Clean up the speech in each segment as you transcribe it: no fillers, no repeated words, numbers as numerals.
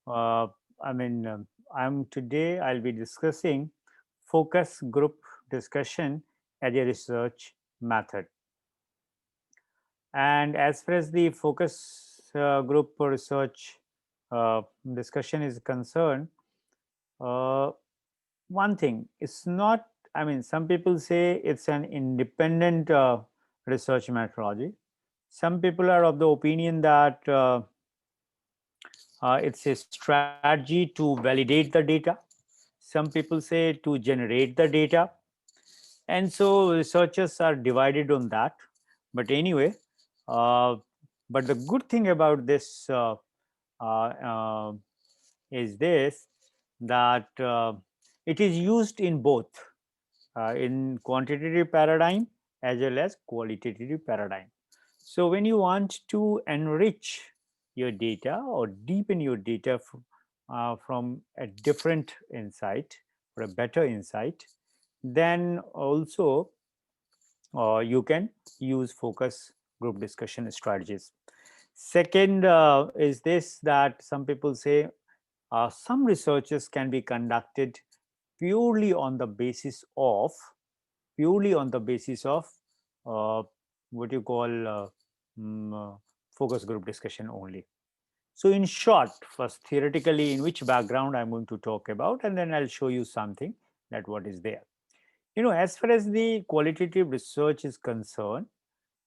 Uh, I'll be discussing focus group discussion as a research method. And as far as the focus group research discussion is concerned, uh, one thing, it's not, some people say it's an independent research methodology. Some people are of the opinion that it's a strategy to validate the data. Some people say to generate the data. And so researchers are divided on that. But anyway, uh, but the good thing about this uh, uh, is this, that it is used in both, in quantitative paradigm as well as qualitative paradigm. So when you want to enrich your data or deepen your data from a different insight or a better insight, then also you can use focus group discussion strategies. Second is this, that some people say some researches can be conducted purely on the basis of purely on the basis of uh, what you call mm, uh, focus group discussion only. So in short, first theoretically in which background I'm going to talk about, and then I'll show you something that what is there. As far as the qualitative research is concerned,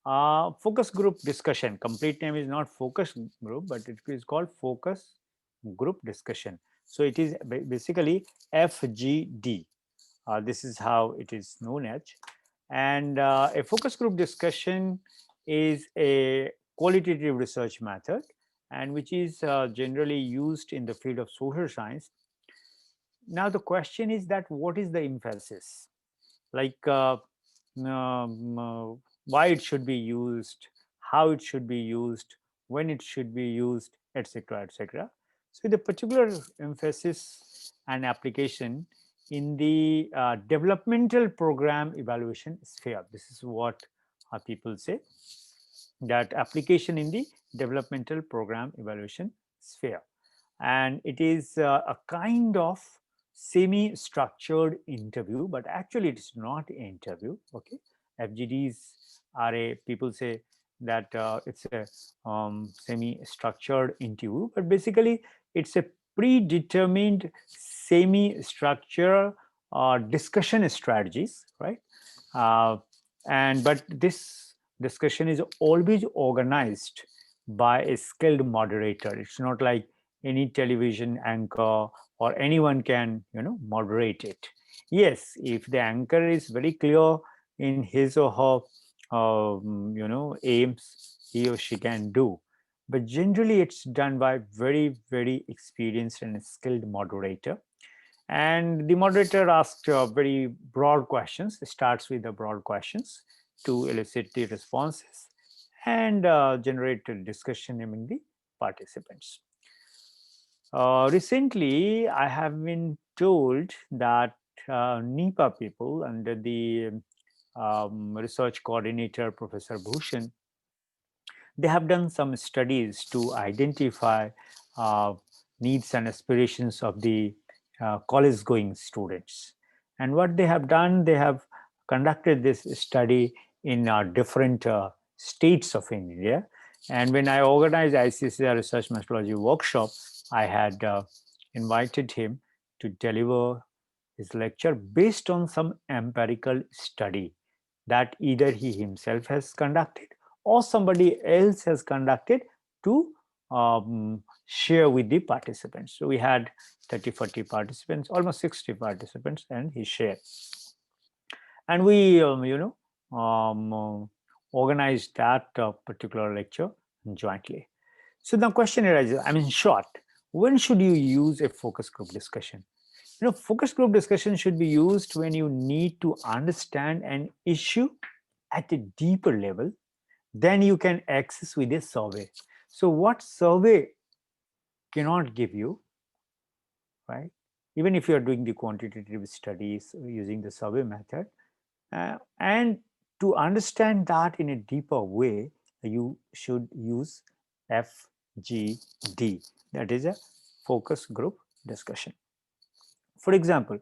focus group discussion, complete name is not focus group, but it is called focus group discussion. So it is basically FGD. This is how it is known as. And a focus group discussion is a qualitative research method, and which is generally used in the field of social science. Now the question is that what is the emphasis? Like why it should be used, how it should be used, when it should be used, etc., etc. So the particular emphasis and application in the developmental program evaluation sphere. This is what people say, that application in the developmental program evaluation sphere. And it is a kind of semi-structured interview, but actually it's not an interview. Okay, FGDs are a, people say that it's a semi-structured interview, but basically it's a predetermined semi-structured discussion strategies, right? uh, and but this discussion is always organized by a skilled moderator. It's not like any television anchor or anyone can moderate it. Yes, if the anchor is very clear in his or her aims, he or she can do. But generally it's done by very, very experienced and skilled moderator. And the moderator asks very broad questions, starts with the broad questions to elicit the responses and generate a discussion among the participants. Recently, I have been told that NEPA people, under the research coordinator, Professor Bhushan, they have done some studies to identify uh, needs and aspirations of the college going students. And what they have done, they have conducted this study in different states of India. And when I organized ICCR Research Methodology workshop, I had invited him to deliver his lecture based on some empirical study that either he himself has conducted or somebody else has conducted to share with the participants. So we had 30, 40 participants, almost 60 participants, and he shared. And we, organized that particular lecture jointly. So the question arises, short, when should you use a focus group discussion? Focus group discussion should be used when you need to understand an issue at a deeper level than you can access with a survey. So what survey cannot give you, right? Even if you are doing the quantitative studies using the survey method, and to understand that in a deeper way, you should use FGD, that is a focus group discussion. For example,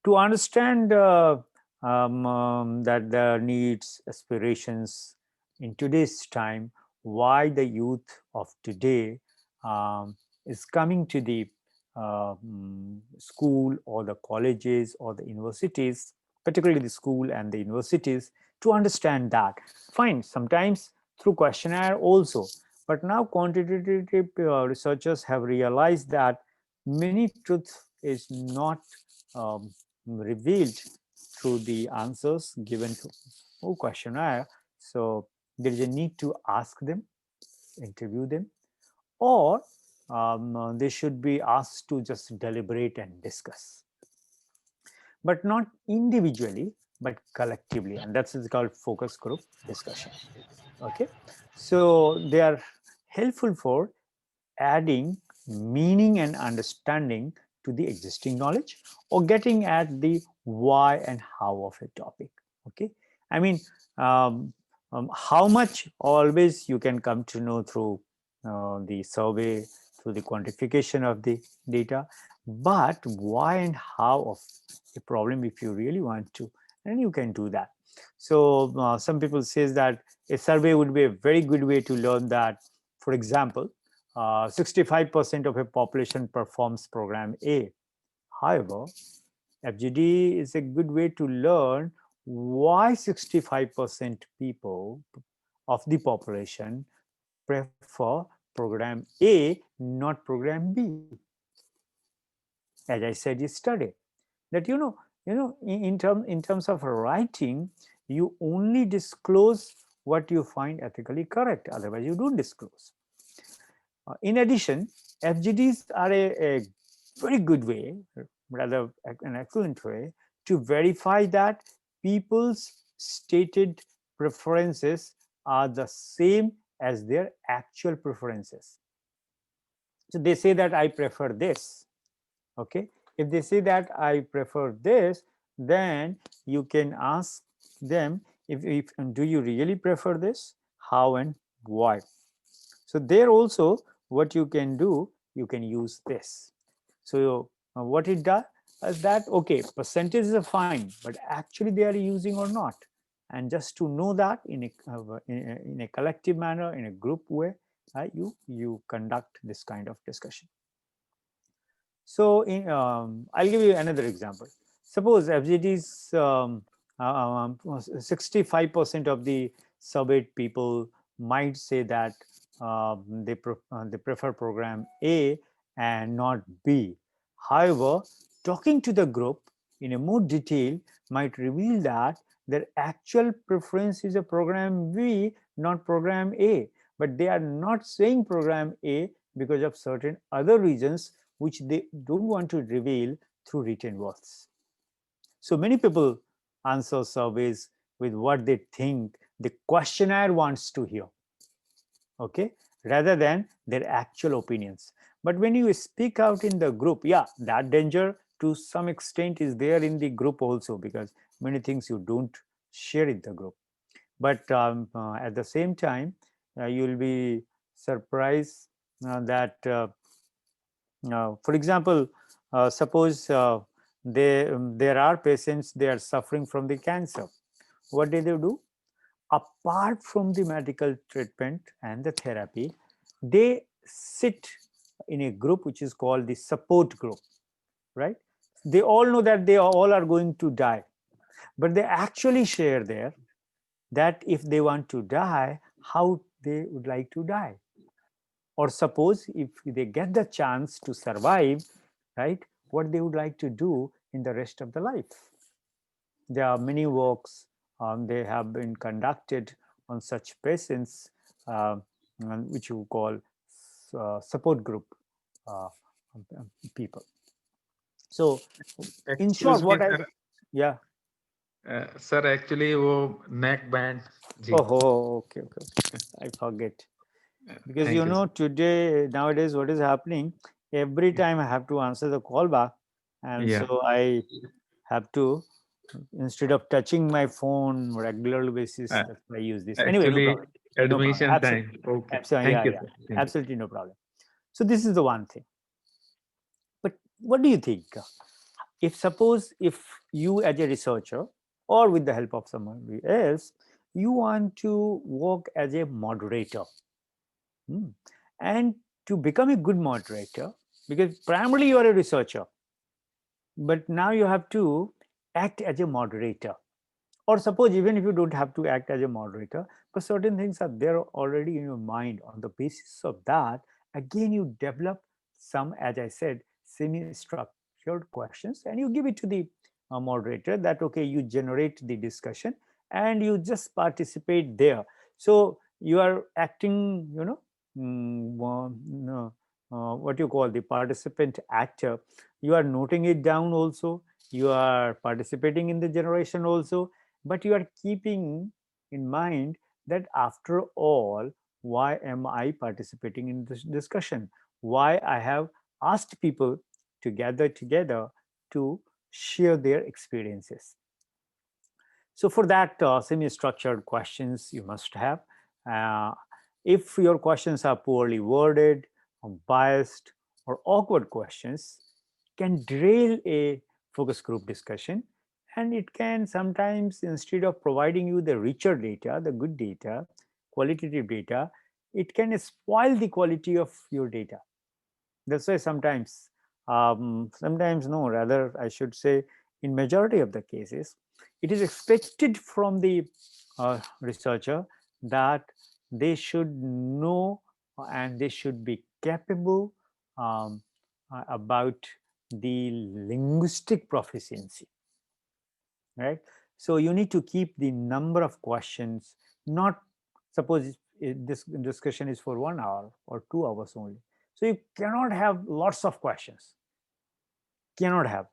to understand that the needs, aspirations in today's time, why the youth of today is coming to the school or the colleges or the universities, particularly the school and the universities, to understand that. Fine, sometimes through questionnaire also, but now quantitative researchers have realized that many truth is not um, revealed through the answers given to questionnaire. So there is a need to ask them, interview them, or they should be asked to just deliberate and discuss, but not individually, but collectively, and that's called focus group discussion. Okay, so they are helpful for adding meaning and understanding to the existing knowledge, or getting at the why and how of a topic. Okay, I mean, um, how much always you can come to know through the survey, through the quantification of the data, but why and how of a problem, if you really want to, and you can do that. So some people says that a survey would be a very good way to learn that. For example, 65% of a population performs program A. However, FGD is a good way to learn why 65% people of the population prefer program A, not program B. As I said yesterday, that in terms of writing, you only disclose what you find ethically correct. Otherwise, you don't disclose. In addition, FGDs are a very good way, rather an excellent way, to verify that people's stated preferences are the same as their actual preferences. So they say that I prefer this. Okay, if they say that I prefer this, then you can ask them, if do you really prefer this, how and why. So there also, what you can do, you can use this. So what it does is that, okay, percentages are fine, but actually they are using or not. And just to know that in a collective manner, in a group way, you conduct this kind of discussion. So I'll give you another example. Suppose FGD's 65% of the surveyed people might say that they prefer program A and not B. However, talking to the group in a more detail might reveal that their actual preference is a program B, not program A. But they are not saying program A because of certain other reasons which they don't want to reveal through written words. So many people answer surveys with what they think the questionnaire wants to hear, okay, rather than their actual opinions. But when you speak out in the group, yeah, that danger to some extent is there in the group also, because many things you don't share in the group. But at the same time, you will be surprised that for example, suppose there are patients, they are suffering from the cancer. What do? Apart from the medical treatment and the therapy, they sit in a group which is called the support group, right? They all know that they all are going to die, but they actually share there that if they want to die, how they would like to die. Or suppose if they get the chance to survive, right, what they would like to do in the rest of the life. There are many works they have been conducted on such patients, which you call support group uh, people. So in short, Excuse me, what I, sir. yeah. Sir, actually, वो neck band ji. Oh, okay, okay, okay. I forget. Because Thank you, sir. today, nowadays, what is happening, every time I have to answer the call back, and Yeah. so I have to, instead of touching my phone regular basis, Uh, that's why I use this. Anyway, no Actually, problem. No problem. admission Absolutely. time. Okay. Absolutely. Thank Yeah, you, yeah. sir. Thank you. Absolutely no problem. So this is the one thing. What do you think? If suppose if you as a researcher or with the help of somebody else, you want to work as a moderator. Hmm. And to become a good moderator, because primarily you are a researcher, but now you have to act as a moderator. Or suppose even if you don't have to act as a moderator, but certain things are there already in your mind. On the basis of that, again you develop some, as I said, semi-structured questions, and you give it to the moderator, that okay, you generate the discussion and you just participate there. So you are acting, no, what you call the participant actor. You are noting it down also, you are participating in the generation also, but you are keeping in mind that after all, why am I participating in this discussion? Why I have asked people to gather together to share their experiences. So for that, semi-structured questions you must have. Uh, if your questions are poorly worded, or biased, or awkward questions, can derail a focus group discussion, and it can sometimes, instead of providing you the richer data, the good data, qualitative data, it can spoil the quality of your data. That's why sometimes no, rather I should say, in majority of the cases, it is expected from the researcher that they should know and they should be capable um, about the linguistic proficiency, right? So you need to keep the number of questions, not suppose this discussion is for 1 hour or 2 hours only. So you cannot have lots of questions. Cannot have.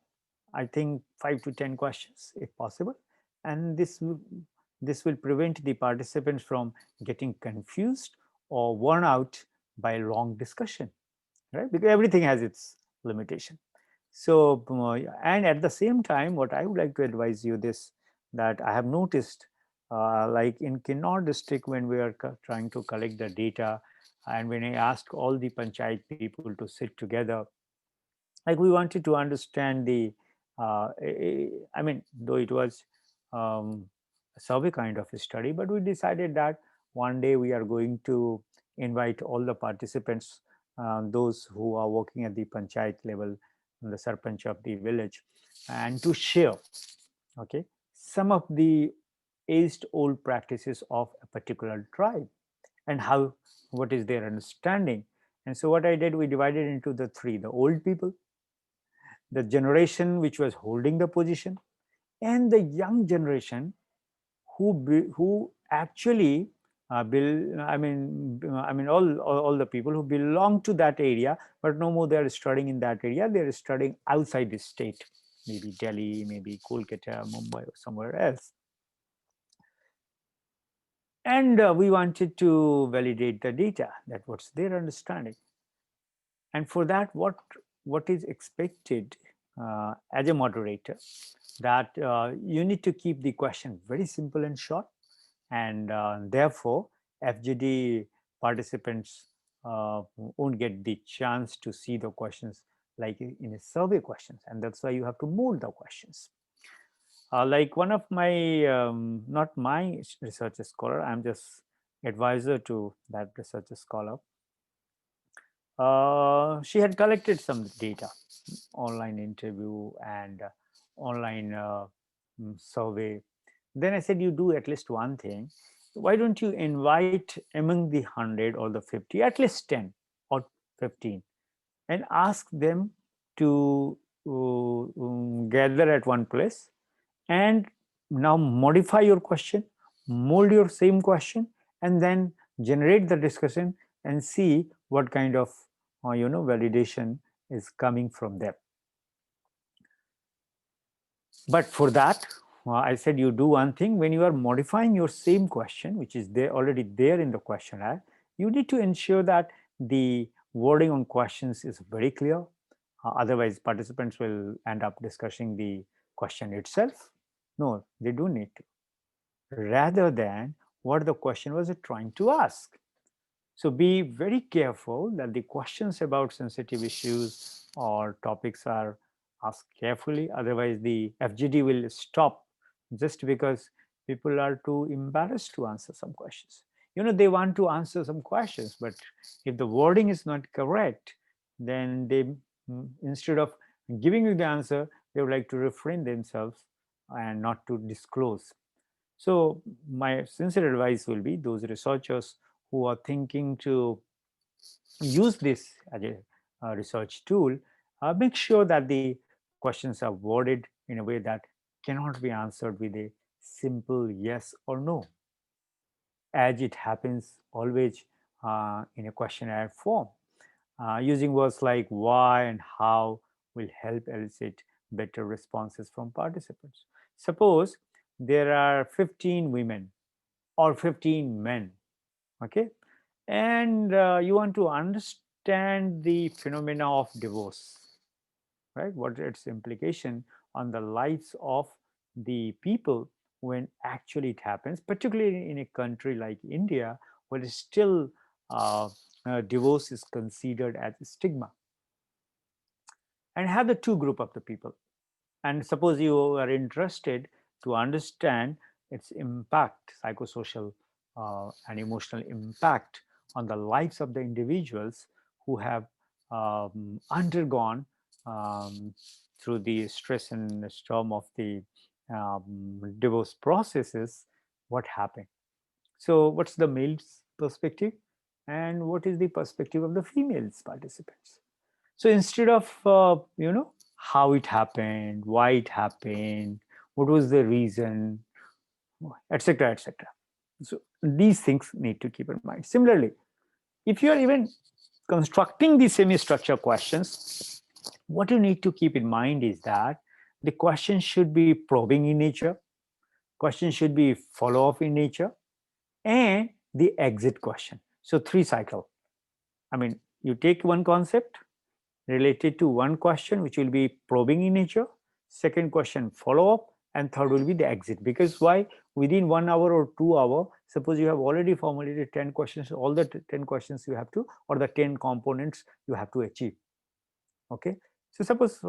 I think 5 to 10 questions if possible, and this will prevent the participants from getting confused or worn out by long discussion, right? Because everything has its limitation. So, and at the same time, what I would like to advise you this, that I have noticed, like in Kinnaur district, when we are trying to collect the data, and when I asked all the panchayat people to sit together, like we wanted to understand the, I mean, though it was um, a survey kind of a study, but we decided that one day we are going to invite all the participants, those who are working at the panchayat level, the sarpanch of the village, and to share, okay, some of the aged old practices of a particular tribe, and how, what is their understanding. And so what I did, we divided into the three: the old people, the generation which was holding the position, and the young generation who actually I mean all the people who belong to that area, but no more they are studying in that area, they are studying outside the state, maybe Delhi, maybe Kolkata, Mumbai, or somewhere else. And we wanted to validate the data, that what's their understanding. And for that, what is expected as a moderator, that you need to keep the question very simple and short, and therefore FGD participants won't get the chance to see the questions like in a survey questions, and that's why you have to mold the questions. Like one of my, not my research scholar, I'm just advisor to that research scholar. She had collected some data, online interview and online survey. Then I said, you do at least one thing. Why don't you invite among the 100 or the 50, at least 10 or 15, and ask them to gather at one place, and now modify your question, mold your same question, and then generate the discussion and see what kind of validation is coming from them. But for that, I said, you do one thing: when you are modifying your same question, which is there already there in the questionnaire, you need to ensure that the wording on questions is very clear. Otherwise, participants will end up discussing the question itself. No, they do need to, rather than what the question was trying to ask. So be very careful that the questions about sensitive issues or topics are asked carefully. Otherwise, the FGD will stop just because people are too embarrassed to answer some questions. They want to answer some questions, but if the wording is not correct, then they, instead of giving you the answer, they would like to refrain themselves and not to disclose. So, my sincere advice will be those researchers who are thinking to use this as a research tool, make sure that the questions are worded in a way that cannot be answered with a simple yes or no, as it happens always in a questionnaire form. Using words like why and how will help elicit better responses from participants. Suppose there are 15 women or 15 men, okay, and you want to understand the phenomena of divorce, right? What its implication on the lives of the people when actually it happens, particularly in a country like India, where it's still divorce is considered as a stigma, and have the two group of the people. And suppose you are interested to understand its impact, psychosocial and emotional impact on the lives of the individuals who have undergone um, through the stress and storm of the divorce processes, what happened. So, what's the male's perspective, and what is the perspective of the female's participants? So instead of how it happened, why it happened, what was the reason, etc., etc. So these things need to keep in mind. Similarly, if you are even constructing the semi-structure questions, what you need to keep in mind is that the question should be probing in nature, question should be follow-up in nature, and the exit question. So three cycle. I mean, you take one concept related to one question, which will be probing in nature, second question follow up, and third will be the exit. Because why? Within 1 hour or 2 hour, suppose you have already formulated 10 questions, all the 10 questions you have to, or the 10 components you have to achieve. Okay, so suppose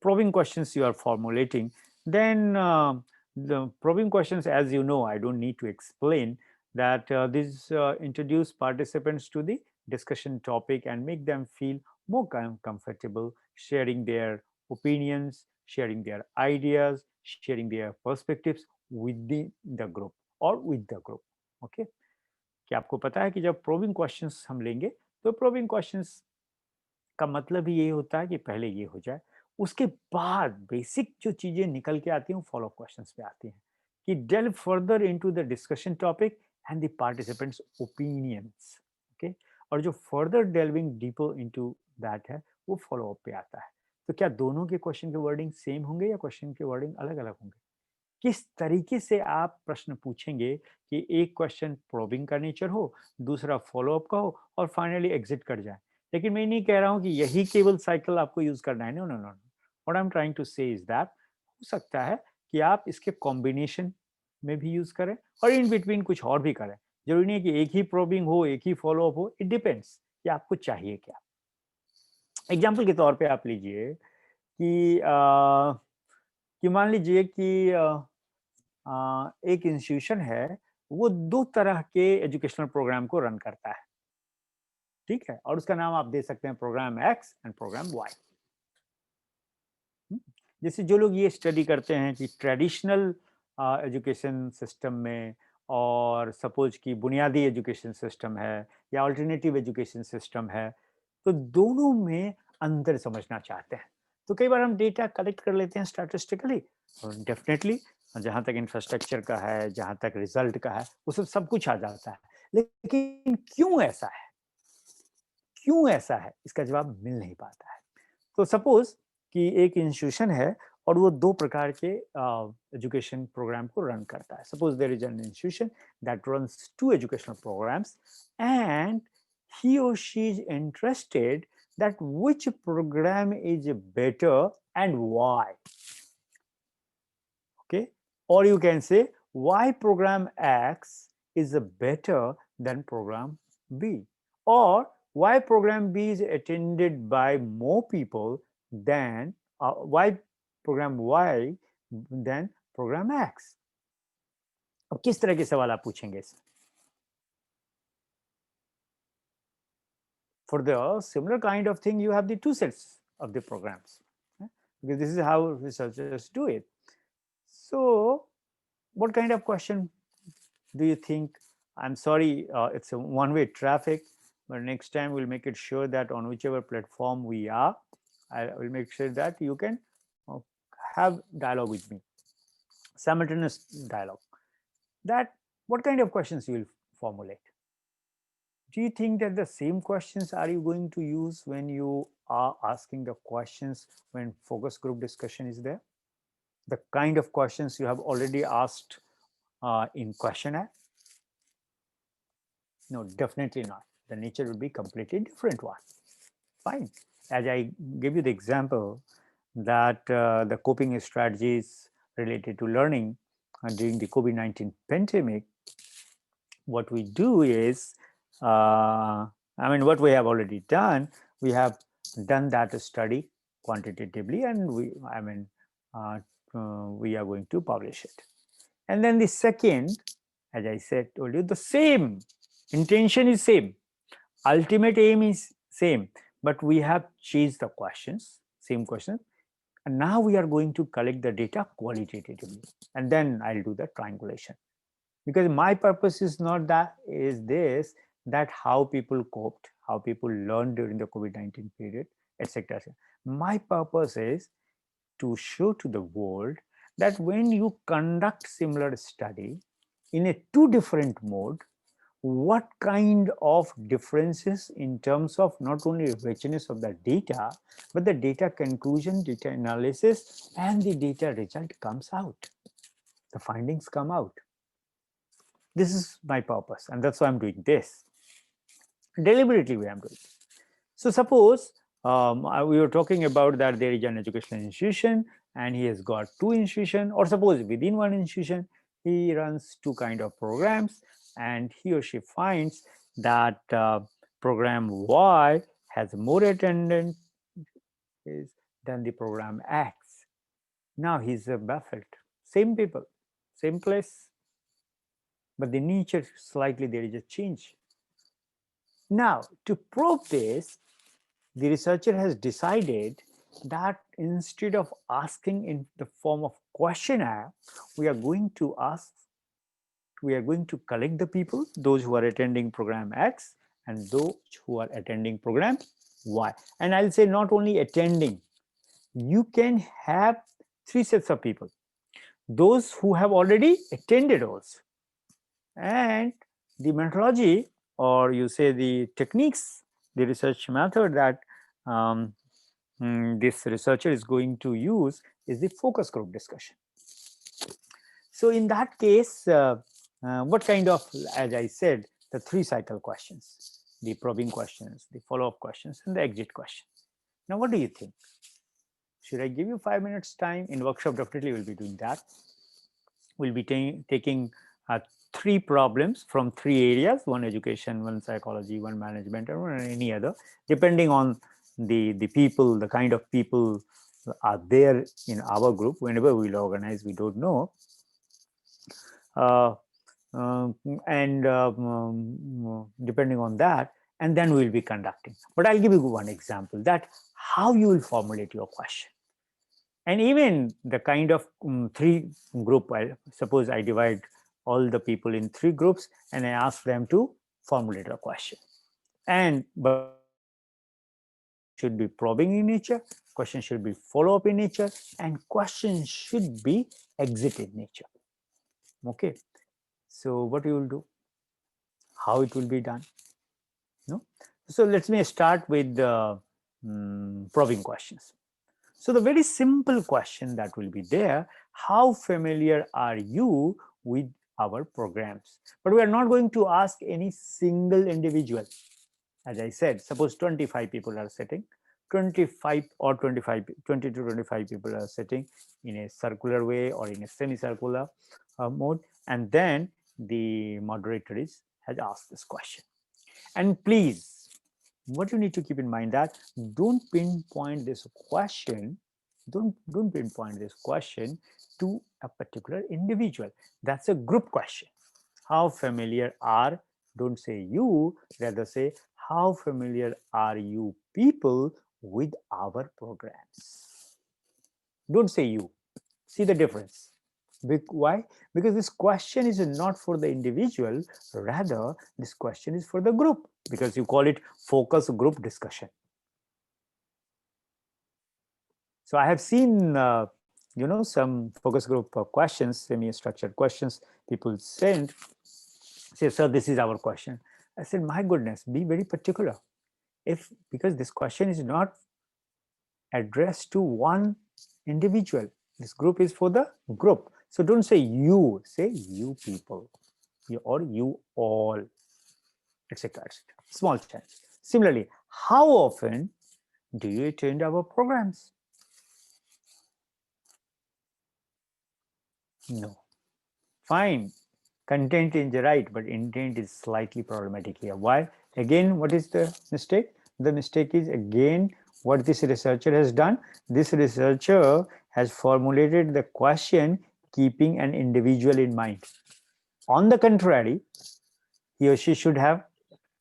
probing questions you are formulating, then the probing questions, as you know, I don't need to explain that these introduce participants to the discussion topic and make them feel more comfortable sharing their opinions, sharing their ideas, sharing their perspectives within the group or with the group. Okay, क्या आपको पता है कि जब probing questions हम लेंगे तो probing questions का मतलब ही ये होता है कि पहले ये हो जाए, उसके बाद बेसिक जो चीजें निकल के आती हैं वो फॉलो क्वेश्चंस पे आती हैं कि delve further into the discussion topic and the participants opinions. Okay, और जो फर्दर डेल्विंग डीपर इनटू दैट है वो फॉलो अप पे आता है। तो क्या दोनों के क्वेश्चन के वर्डिंग सेम होंगे या क्वेश्चन के वर्डिंग अलग अलग होंगे? किस तरीके से आप प्रश्न पूछेंगे कि एक क्वेश्चन प्रोबिंग का नेचर हो, दूसरा फॉलो अप का हो और फाइनली एग्जिट कर जाए। लेकिन मैं नहीं कह रहा हूं कि यही केवल साइकिल आपको यूज करना है। No no no, what I am trying to say is that हो सकता है कि आप इसके कॉम्बिनेशन में भी यूज करें और इन बिटवीन कुछ और भी करें। जरूरी नहीं है कि एक ही प्रोबिंग हो, एक ही फॉलो अप हो। इट डिपेंड्स कि आपको चाहिए क्या। एग्जाम्पल के तौर पे आप लीजिए कि मान लीजिए कि एक इंस्टीट्यूशन है, वो दो तरह के एजुकेशनल प्रोग्राम को रन करता है, ठीक है, और उसका नाम आप दे सकते हैं program X and program Y. जैसे जो लोग ये स्टडी करते हैं कि ट्रेडिशनल एजुकेशन सिस्टम में और सपोज कि बुनियादी एजुकेशन सिस्टम है या अल्टरनेटिव एजुकेशन सिस्टम है, तो दोनों में अंतर समझना चाहते हैं। तो कई बार हम डेटा कलेक्ट कर लेते हैं स्टैटिस्टिकली, और डेफिनेटली जहाँ तक इंफ्रास्ट्रक्चर का है, जहाँ तक रिजल्ट का है, वो सब कुछ आ जाता है। लेकिन क्यों ऐसा है, क्यों ऐसा है, इसका जवाब मिल नहीं पाता है। तो सपोज कि एक इंस्टीट्यूशन है और वो दो प्रकार के एजुकेशन प्रोग्राम को रन करता है। Suppose there is an institution that runs two educational programs and he or she is interested that which program is better and why. Okay, or you can say why program X is better than program B, or why program B is attended by more people than why program Y than program X. अब किस तरह के सवाल आप पूछेंगे? For the similar kind of thing, you have the two sets of the programs, because this is how researchers do it. So, what kind of question do you think? I'm sorry, it's a one-way traffic, but next time we'll make it sure that on whichever platform we are, I will make sure that you can have dialogue with me, simultaneous dialogue. That what kind of questions you will formulate? Do you think that the same questions are you going to use when you are asking the questions when focus group discussion is there? The kind of questions you have already asked in questionnaire? No, definitely not. The nature will be completely different one. Fine. As I give you the example that the coping strategies related to learning during the COVID-19 pandemic, what we do is, what we have already done, we have done that study quantitatively, and uh, we are going to publish it. And then the second, as I said, told you, the same intention is same, ultimate aim is same, but we have changed the questions, same question, and now we are going to collect the data qualitatively, and then I'll do the triangulation. Because my purpose is not that, is this, that how people coped, how people learned during the COVID-19 period, etc. My purpose is to show to the world that when you conduct similar study in a two different mode, what kind of differences in terms of not only richness of the data, but the data conclusion, data analysis, and the data result comes out. The findings come out. This is my purpose, and that's why I'm doing this. Deliberately, we am doing this. So suppose we were talking about that there is an educational institution and he has got two institutions, or suppose within one institution he runs two kind of programs, and he or she finds that program Y has more attendance than the program X. Now he's baffled. Same people, same place, but the nature slightly there is a change. Now, to probe this, the researcher has decided that instead of asking in the form of questionnaire, we are going to collect the people, those who are attending program X and those who are attending program Y. And I'll say not only attending, you can have three sets of people. Those who have already attended also, and the methodology, or you say the techniques, the research method that this researcher is going to use is the focus group discussion. So in that case, what kind of, as I said, the three cycle questions, the probing questions, the follow-up questions, and the exit question. Now, what do you think? Should I give you 5 minutes time? In workshop, definitely we'll be doing that. We'll be taking three problems from three areas: one education, one psychology, one management, or any other, depending on the people, the kind of people are there in our group. Whenever we'll organize, we don't know. Uh, and depending on that, and then we'll be conducting. But I'll give you one example that how you will formulate your question. And even the kind of three group, suppose I divide all the people in three groups and I ask them to formulate a question. And but question should be probing in nature, question should be follow-up in nature, and question should be exit in nature. Okay. So what you will do? How it will be done? No. So let me start with the probing questions. So the very simple question that will be there: how familiar are you with our programs? But we are not going to ask any single individual. As I said, suppose 25 people are sitting, 25 or 25, 20 to 25 people are sitting in a circular way or in a semicircular mode, and then the moderator has asked this question. And please what you need to keep in mind that don't pinpoint this question, don't pinpoint this question to a particular individual. That's a group question. How familiar are, don't say you, rather say how familiar are you people with our programs. Don't say you. See the difference. Why? Because this question is not for the individual, rather, this question is for the group, because you call it focus group discussion. So I have seen, some focus group questions, semi-structured questions people send, say, sir, this is our question. I said, my goodness, be very particular. If, because this question is not addressed to one individual, this group is for the group. So don't say you, say you people, or you all, etc., etc. Small change. Similarly, how often do you attend our programs? No. Fine. Content is right, but intent is slightly problematic here. Why? Again, what is the mistake? The mistake is, again, what this researcher has done. This researcher has formulated the question keeping an individual in mind. On the contrary, he or she should have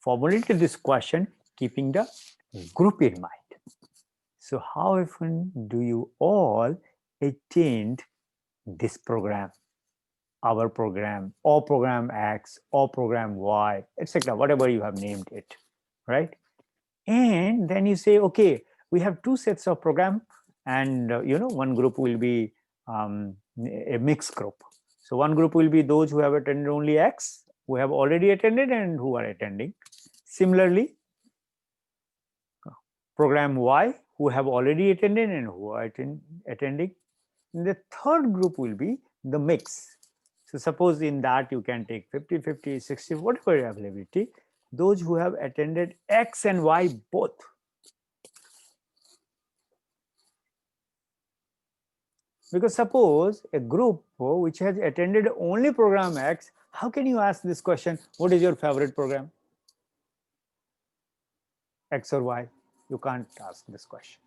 formulated this question keeping the group in mind. So how often do you all attend this program, our program, or program X, or program Y, etc., whatever you have named it, right? And then you say, okay, we have two sets of program, and one group will be a mixed group. So one group will be those who have attended only X, who have already attended and who are attending. Similarly, program Y, who have already attended and who are attending. And the third group will be the mix. So suppose in that you can take 50, 50, 60, whatever availability, those who have attended X and Y both. Because suppose a group which has attended only program X, how can you ask this question, what is your favorite program? X or Y? You can't ask this question.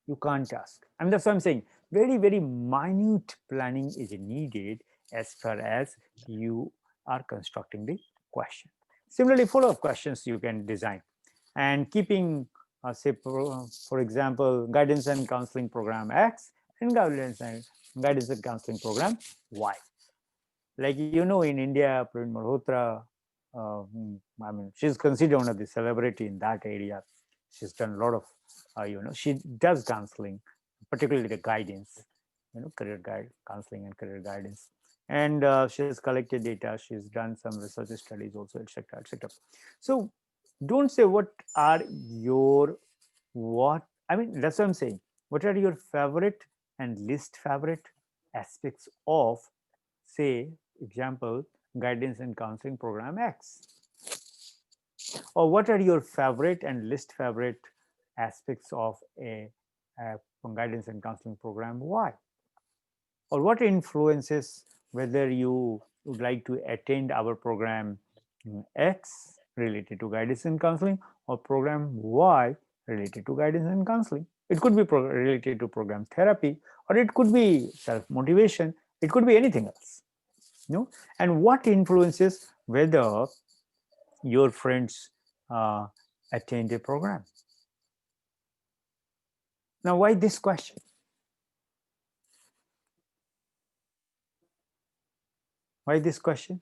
You can't ask. And that's what I'm saying. Very, very minute planning is needed as far as you are constructing the question. Similarly, follow-up questions you can design. And keeping, say, for example, guidance and counseling program X and guidance and counseling program Y. Like, in India, Praveen Malhotra, she's considered one of the celebrity in that area. She's done a lot of, she does counseling, particularly the guidance, career guide, counseling and career guidance. And she has collected data. She's done some research studies also, etc., etc. So don't say what are your, that's what I'm saying. What are your favorite and least favorite aspects of, say, example, guidance and counseling program X? Or what are your favorite and least favorite aspects of a guidance and counseling program Y? Or what influences whether you would like to attend our program X related to guidance and counseling or program Y related to guidance and counseling? It could be related to program therapy, or it could be self-motivation. It could be anything else. And what influences whether your friends attend a program? Now, why this question? Why this question?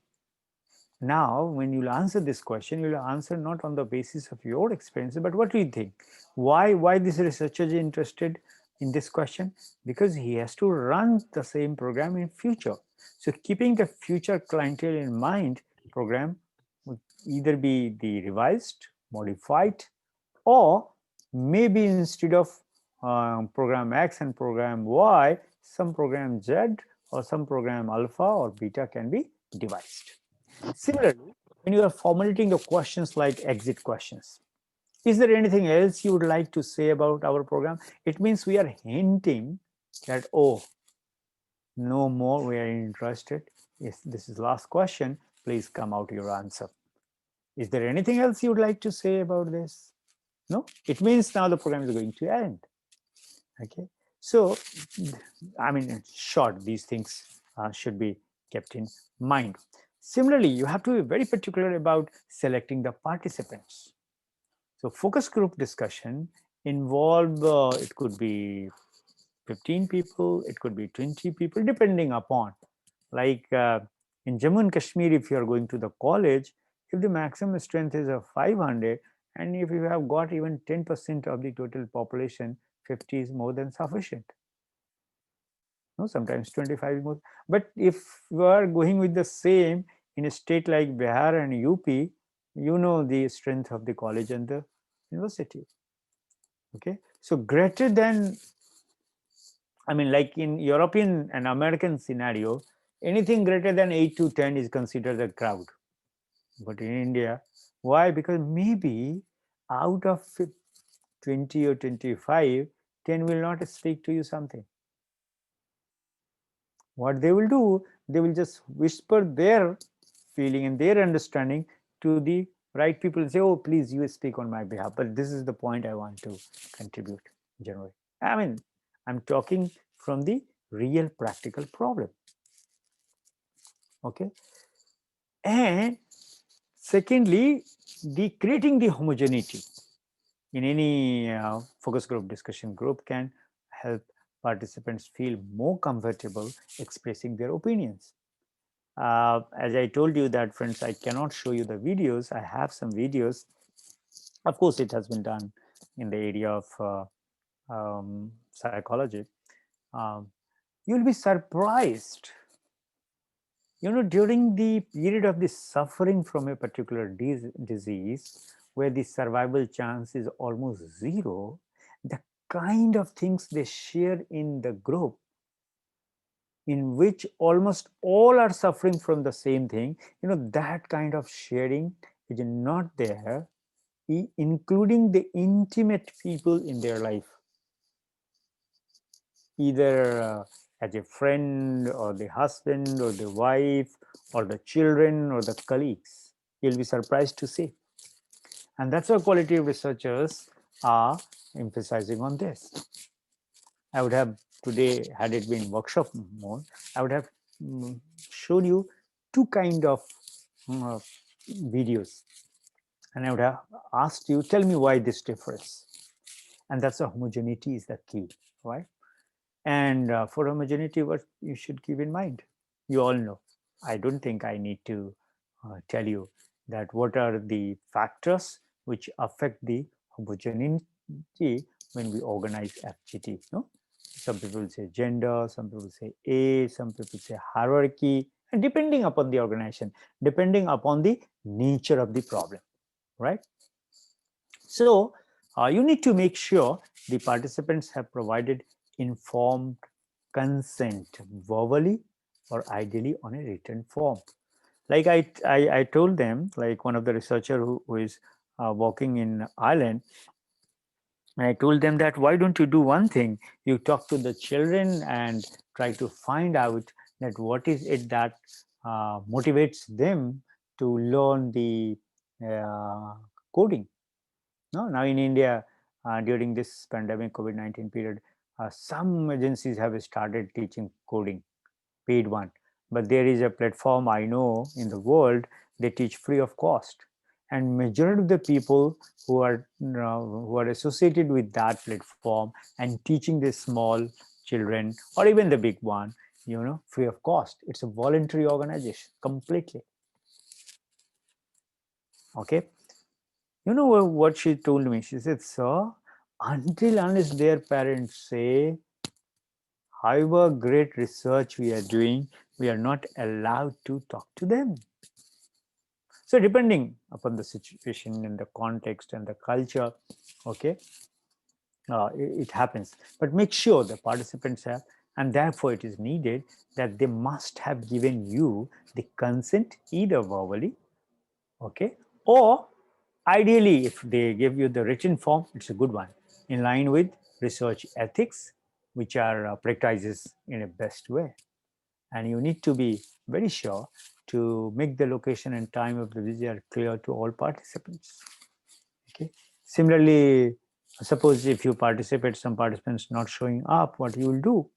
Now, when you'll answer this question, you'll answer not on the basis of your experience, but what do you think? Why this researcher is interested in this question? Because he has to run the same program in future. So keeping the future clientele in mind, program would either be the revised, modified, or maybe instead of program X and program Y, some program Z or some program alpha or beta can be devised. Similarly, when you are formulating the questions like exit questions, is there anything else you would like to say about our program? It means we are hinting that, oh, no more, we are interested. If this is last question, please come out your answer. Is there anything else you would like to say about this? No, it means now the program is going to end. Okay, so I mean, in short, these things should be kept in mind. Similarly, you have to be very particular about selecting the participants. So focus group discussion involve, it could be 15 people, it could be 20 people, depending upon, like in Jammu and Kashmir, if you are going to the college, if the maximum strength is of 500, and if you have got even 10% of the total population, 50 is more than sufficient. No, sometimes 25 is more. But if you are going with the same in a state like Bihar and UP, you know the strength of the college and the university. Okay, so greater than, I mean, like in European and American scenario, anything greater than 8 to 10 is considered a crowd. But in India, why? Because maybe out of 20 or 25, 10 will not speak to you something. What they will do, they will just whisper their feeling and their understanding to the right people and say, oh, please, you speak on my behalf. But this is the point I want to contribute generally. I mean, I'm talking from the real practical problem. Okay. And secondly, the creating the homogeneity in any focus group discussion group can help participants feel more comfortable expressing their opinions. As I told you that, friends, I cannot show you the videos. I have some videos. Of course, it has been done in the area of psychology. Um, you'll be surprised, during the period of the suffering from a particular disease where the survival chance is almost zero, the kind of things they share in the group, in which almost all are suffering from the same thing, that kind of sharing is not there, including the intimate people in their life, either as a friend or the husband or the wife or the children or the colleagues. You'll be surprised to see. And that's why qualitative researchers are emphasizing on this. I would have today, had it been workshop mode, I would have shown you two kind of uh, videos, and I would have asked you, tell me why this differs. And that's the homogeneity is the key, right? And for homogeneity, what you should keep in mind, you all know. I don't think I need to tell you that what are the factors which affect the homogeneity when we organize FGT. No, some people say gender, some people say age, some people say hierarchy, and depending upon the organization, depending upon the nature of the problem, right? So you need to make sure the participants have provided informed consent verbally or ideally on a written form. Like I told them, like one of the researcher who is working in Ireland, and I told them that why don't you do one thing? You talk to the children and try to find out that what is it that motivates them to learn the uh, coding. No, now in India, during this pandemic COVID-19 period, some agencies have started teaching coding, paid one. But there is a platform I know in the world, they teach free of cost. And majority of the people who are associated with that platform and teaching the small children or even the big one, free of cost. It's a voluntary organization completely. Okay. You know what she told me? She said, sir, until unless their parents say, however great research we are doing, we are not allowed to talk to them. So depending upon the situation and the context and the culture, okay, it happens. But make sure the participants have, and therefore it is needed that they must have given you the consent either verbally, okay, or ideally, if they give you the written form, it's a good one, in line with research ethics, which are practices in a best way. and you need to be very sure to make the location and time of the visit clear to all participants. Okay. Similarly, suppose if you participate, some participants not showing up, what you will do?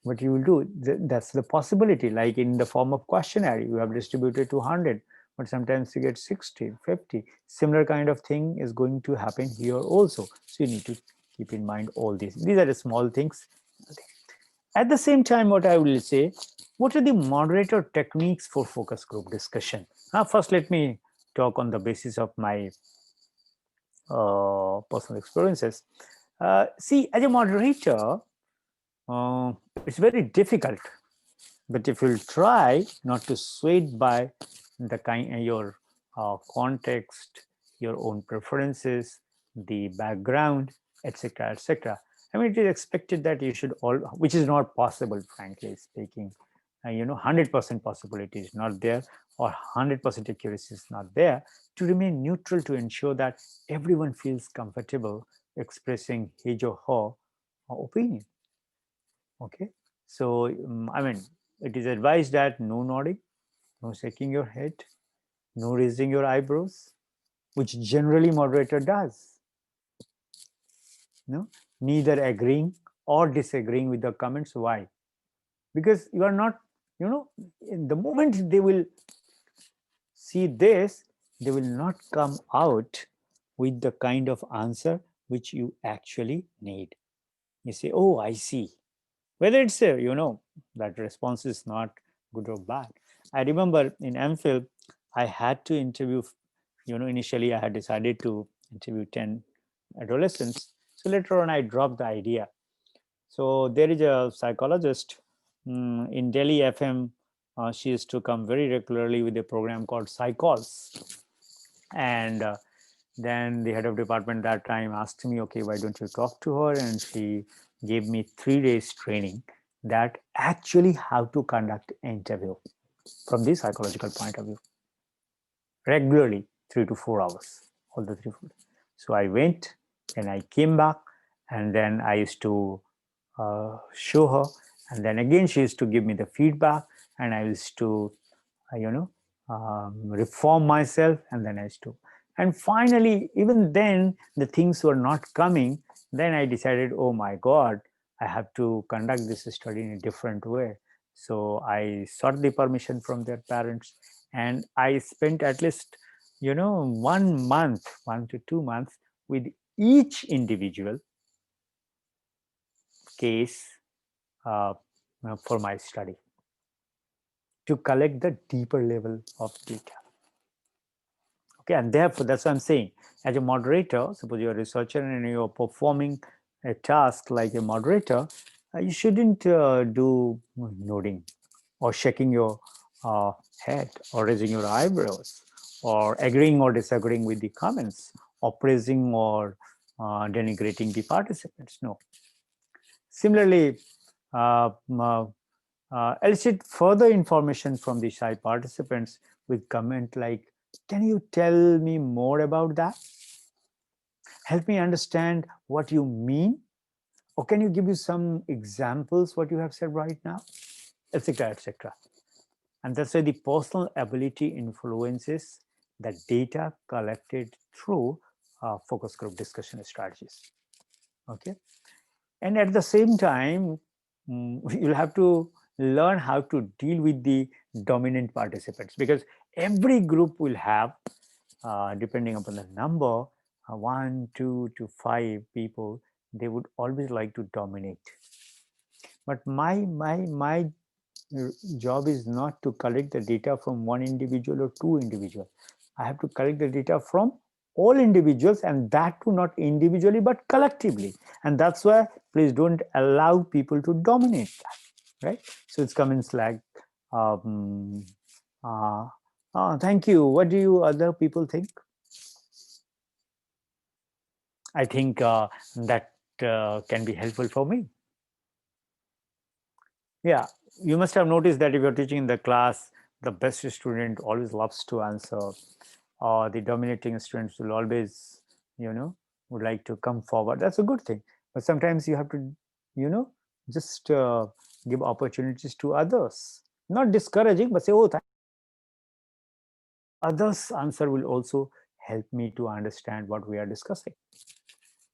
What you will do? That's the possibility. Like in the form of questionnaire, you have distributed to 100, but sometimes you get 60, 50. Similar kind of thing is going to happen here also. So you need to keep in mind all these. These are the small things. At the same time, what I will say, what are the moderator techniques for focus group discussion? First, let me talk on the basis of my personal experiences. See, as a moderator, it's very difficult. But if you'll try not to swayed by the your context, your own preferences, the background, etc., etc. I mean, it is expected that you should all, which is not possible, frankly speaking. 100% possibility is not there, or 100% accuracy is not there. To remain neutral, to ensure that everyone feels comfortable expressing his or her opinion. Okay, so I mean, it is advised that no nodding, no shaking your head, no raising your eyebrows, which generally moderator does. No, neither agreeing or disagreeing with the comments. Why? Because you are not, in the moment they will see this, they will not come out with the kind of answer which you actually need. You say, oh, I see. Whether it's that response is not good or bad. I remember in MPhil, I had to interview. Initially I had decided to interview 10 adolescents. So later on, I dropped the idea. So there is a psychologist in Delhi FM. She used to come very regularly with a program called Psychos, and then the head of department that time asked me, okay, why don't you talk to her? And she gave me 3 days training that actually how to conduct an interview from the psychological point of view, regularly 3 to 4 hours, all the 3 4. So I went and I came back, and then I used to show her, and then again she used to give me the feedback, and I used to reform myself, and then I stood. And finally, even then, the things were not coming. Then I decided, oh my God, I have to conduct this study in a different way. So I sought the permission from their parents, and I spent at least, 1 month, 1 to 2 months with each individual case uh, for my study to collect the deeper level of data. Okay, and therefore, that's what I'm saying. As a moderator, suppose you're a researcher and you're performing a task like a moderator, you shouldn't do nodding or shaking your uh, head or raising your eyebrows or agreeing or disagreeing with the comments or praising or denigrating the participants. No. Similarly, elicit further information from the shy participants with comment like, can you tell me more about that? Help me understand what you mean. Or can you give you some examples what you have said right now? Etc. etc. And that's why the personal ability influences the data collected through focus group discussion strategies. Okay. And at the same time, you'll have to learn how to deal with the dominant participants, because every group will have, depending upon the number, 1, 2 to 5 people, they would always like to dominate. But my job is not to collect the data from one individual or two individuals. I have to collect the data from all individuals, and that too not individually but collectively. And that's why please don't allow people to dominate that, right? So it's comments like, um, thank you. What do you other people think? I think that can be helpful for me. Yeah, you must have noticed that if you're teaching in the class, the best student always loves to answer, or the dominating students will always, would like to come forward. That's a good thing. But sometimes you have to, just give opportunities to others, not discouraging, but say, oh, thank you, others answer will also help me to understand what we are discussing.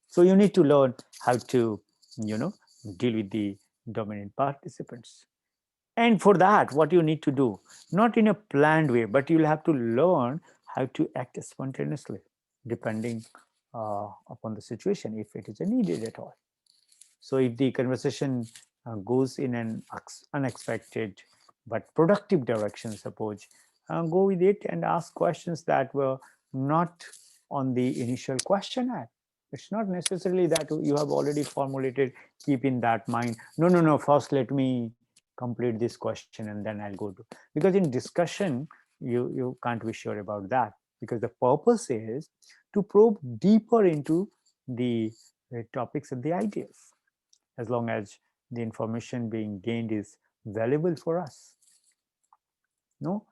So you need to learn how to, you know, deal with the dominant participants. And for that, what you need to do, not in a planned way, but you'll have to learn how to act spontaneously, depending upon the situation, if it is needed at all. So if the conversation goes in an unexpected but productive direction, suppose, go with it and ask questions that were not on the initial questionnaire. It's not necessarily that you have already formulated, keep in that mind, no, no, no, first let me complete this question and then I'll go to, because in discussion, you can't be sure about that, because the purpose is to probe deeper into the topics and the ideas, as long as the information being gained is valuable for us, no.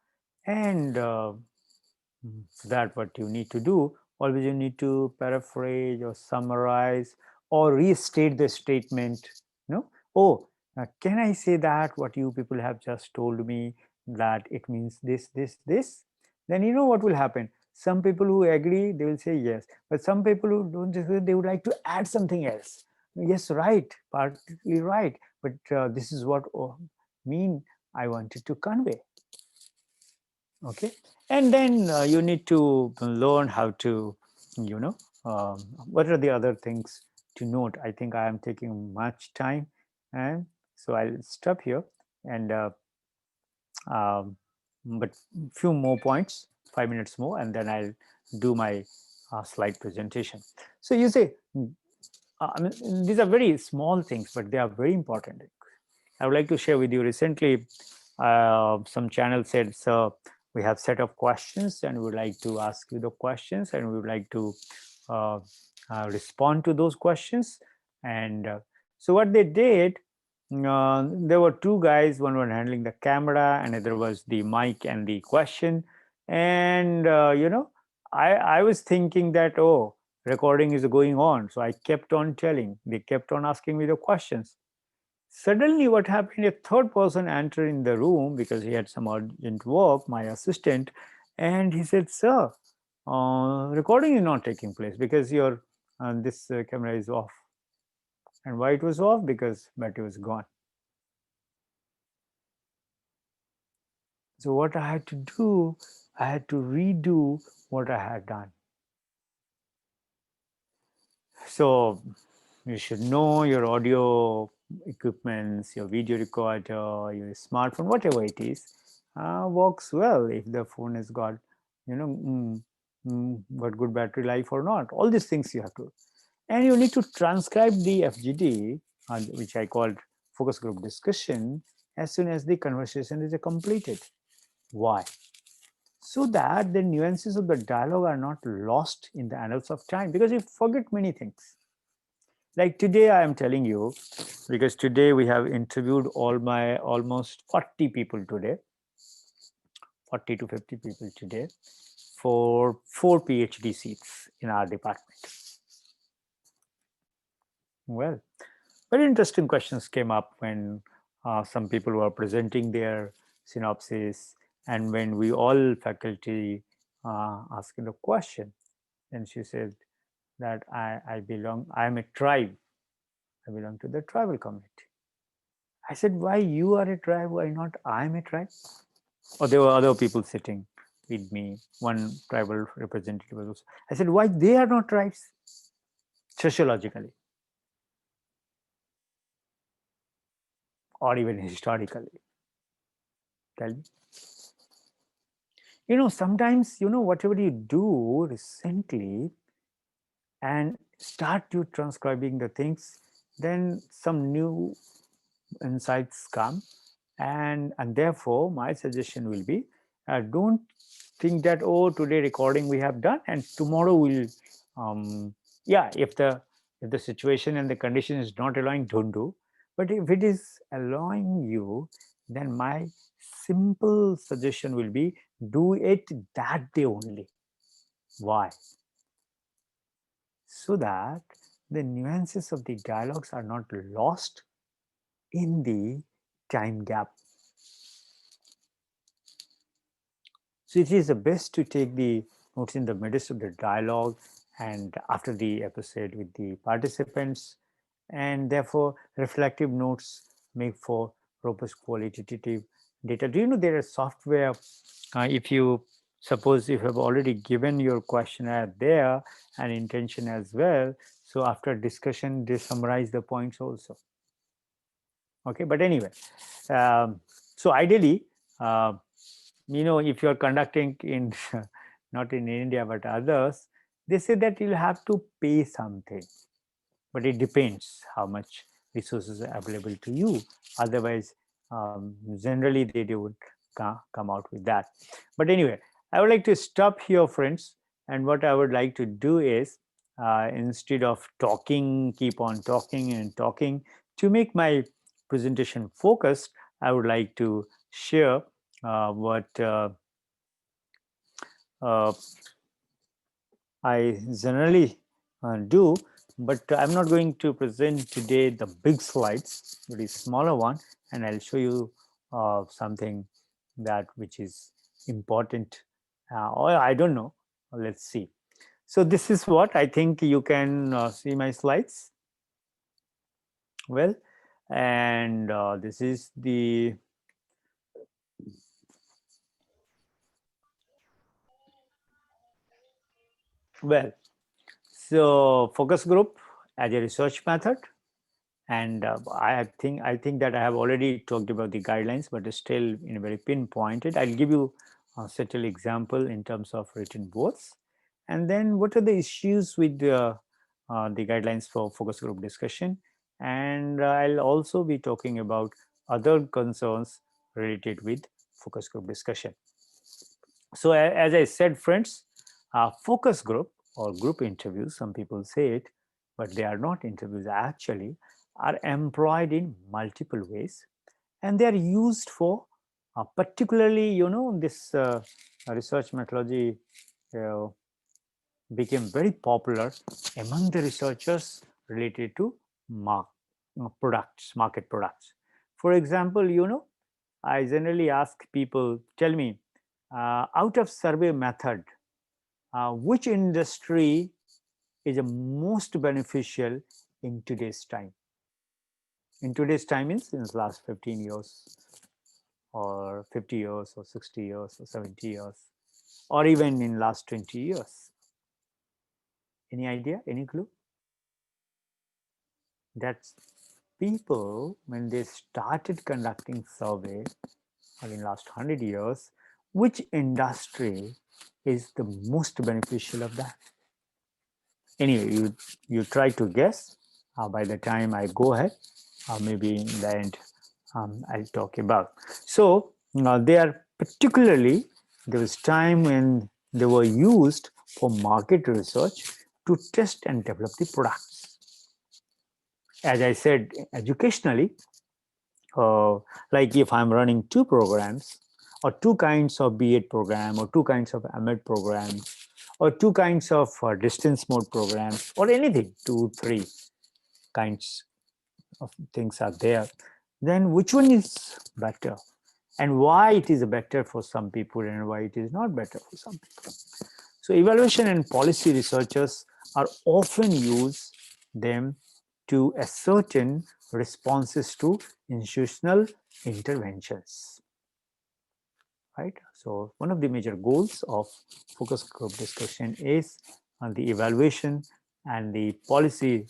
And so that what you need to do, always you need to paraphrase or summarize or restate the statement, no. Oh, can I say that what you people have just told me, that it means this, then you know what will happen. Some people who agree, they will say yes, but some people who don't, they would like to add something else. Yes, right, partly right, but this is what mean I wanted to convey. Okay. And then you need to learn how to, you know, um, what are the other things to note. I think I am taking much time, and so I'll stop here, and um, but few more points, 5 minutes more, and then I'll do my slide presentation. So you say, I mean, these are very small things, but they are very important. I would like to share with you, recently some channel said, so we have set of questions and we would like to ask you the questions, and we would like to uh, respond to those questions. And so what they did, there were two guys, one was handling the camera and other was the mic and the question. And you know, I was thinking that, oh, recording is going on, so I kept on telling, they kept on asking me the questions. Suddenly, what happened? A third person entered in the room because he had some urgent work, my assistant, and he said, "Sir, recording is not taking place because your this camera is off." And why it was off? Because battery was gone. So what I had to do, I had to redo what I had done. So you should know your audio equipments, your video recorder, your smartphone, whatever it is, works well if the phone has got, you know, got good battery life or not. All these things you have to, and you need to transcribe the FGD, which I called focus group discussion, as soon as the conversation is completed. Why? So that the nuances of the dialogue are not lost in the annals of time, because you forget many things. Like today, I am telling you, because today we have interviewed all my almost 40 people today, 40 to 50 people today, for 4 PhD seats in our department. Well, very interesting questions came up when some people were presenting their synopsis, and when we all faculty asked the question, and she said that I am a tribe, I belong to the tribal community. I said, why you are a tribe? Why not I am a tribe? Or there were other people sitting with me. One tribal representative was also. I said, why they are not tribes? Sociologically or even historically. Tell me. You know, sometimes, you know, whatever you do recently and start you transcribing the things, then some new insights come, and therefore my suggestion will be, don't think that, oh, today recording we have done and tomorrow we'll yeah, if the situation and the condition is not allowing, don't do. But if it is allowing you, then my simple suggestion will be, do it that day only. Why? So that the nuances of the dialogues are not lost in the time gap. So it is the best to take the notes in the midst of the dialogue and after the episode with the participants, and therefore reflective notes make for robust qualitative data. Do you know there is software, if you suppose you have already given your questionnaire there and intention as well, so after discussion they summarize the points also. Okay, but anyway, um, so ideally, uh, if you're conducting in not in India but others, they say that you'll have to pay something, but it depends how much resources are available to you. Otherwise, generally they would come out with that. But anyway, I would like to stop here, friends. And what I would like to do is, instead of talking, keep on talking and talking, to make my presentation focused, I would like to share what uh, I generally do, but I'm not going to present today the big slides, but a smaller one, and I'll show you something that which is important, or I don't know. Let's see. So this is what I think you can see my slides well, and this is the well. So focus group as a research method, and I think that I have already talked about the guidelines, but still in a very pinpointed. I'll give you a subtle example in terms of written words, and then what are the issues with the guidelines for focus group discussion, and I'll also be talking about other concerns related with focus group discussion. So as I said, friends, focus group or group interviews, some people say it, but they are not interviews actually, are employed in multiple ways, and they are used for particularly, this research methodology uh, became very popular among the researchers related to market products. For example, I generally ask people, tell me, out of survey method, which industry is the most beneficial in today's time? In today's time means in the last 15 years, or 50 years, or 60 years, or 70 years, or even in last 20 years. Any idea? Any clue? That's people, when they started conducting survey, or in last 100 years, which industry is the most beneficial of that? Anyway, you try to guess. By the time I go ahead, maybe in the end, I'll talk about. So they are particularly, there was time when they were used for market research to test and develop the products. As I said, educationally, like if I'm running two programs, or two kinds of B.Ed program, or two kinds of M.Ed programs, or two kinds of distance mode programs, or anything, two, three kinds of things are there, then which one is better? And why it is better for some people and why it is not better for some people? So evaluation and policy researchers are often use them to ascertain responses to institutional interventions. Right. So one of the major goals of focus group discussion is on the evaluation and the policy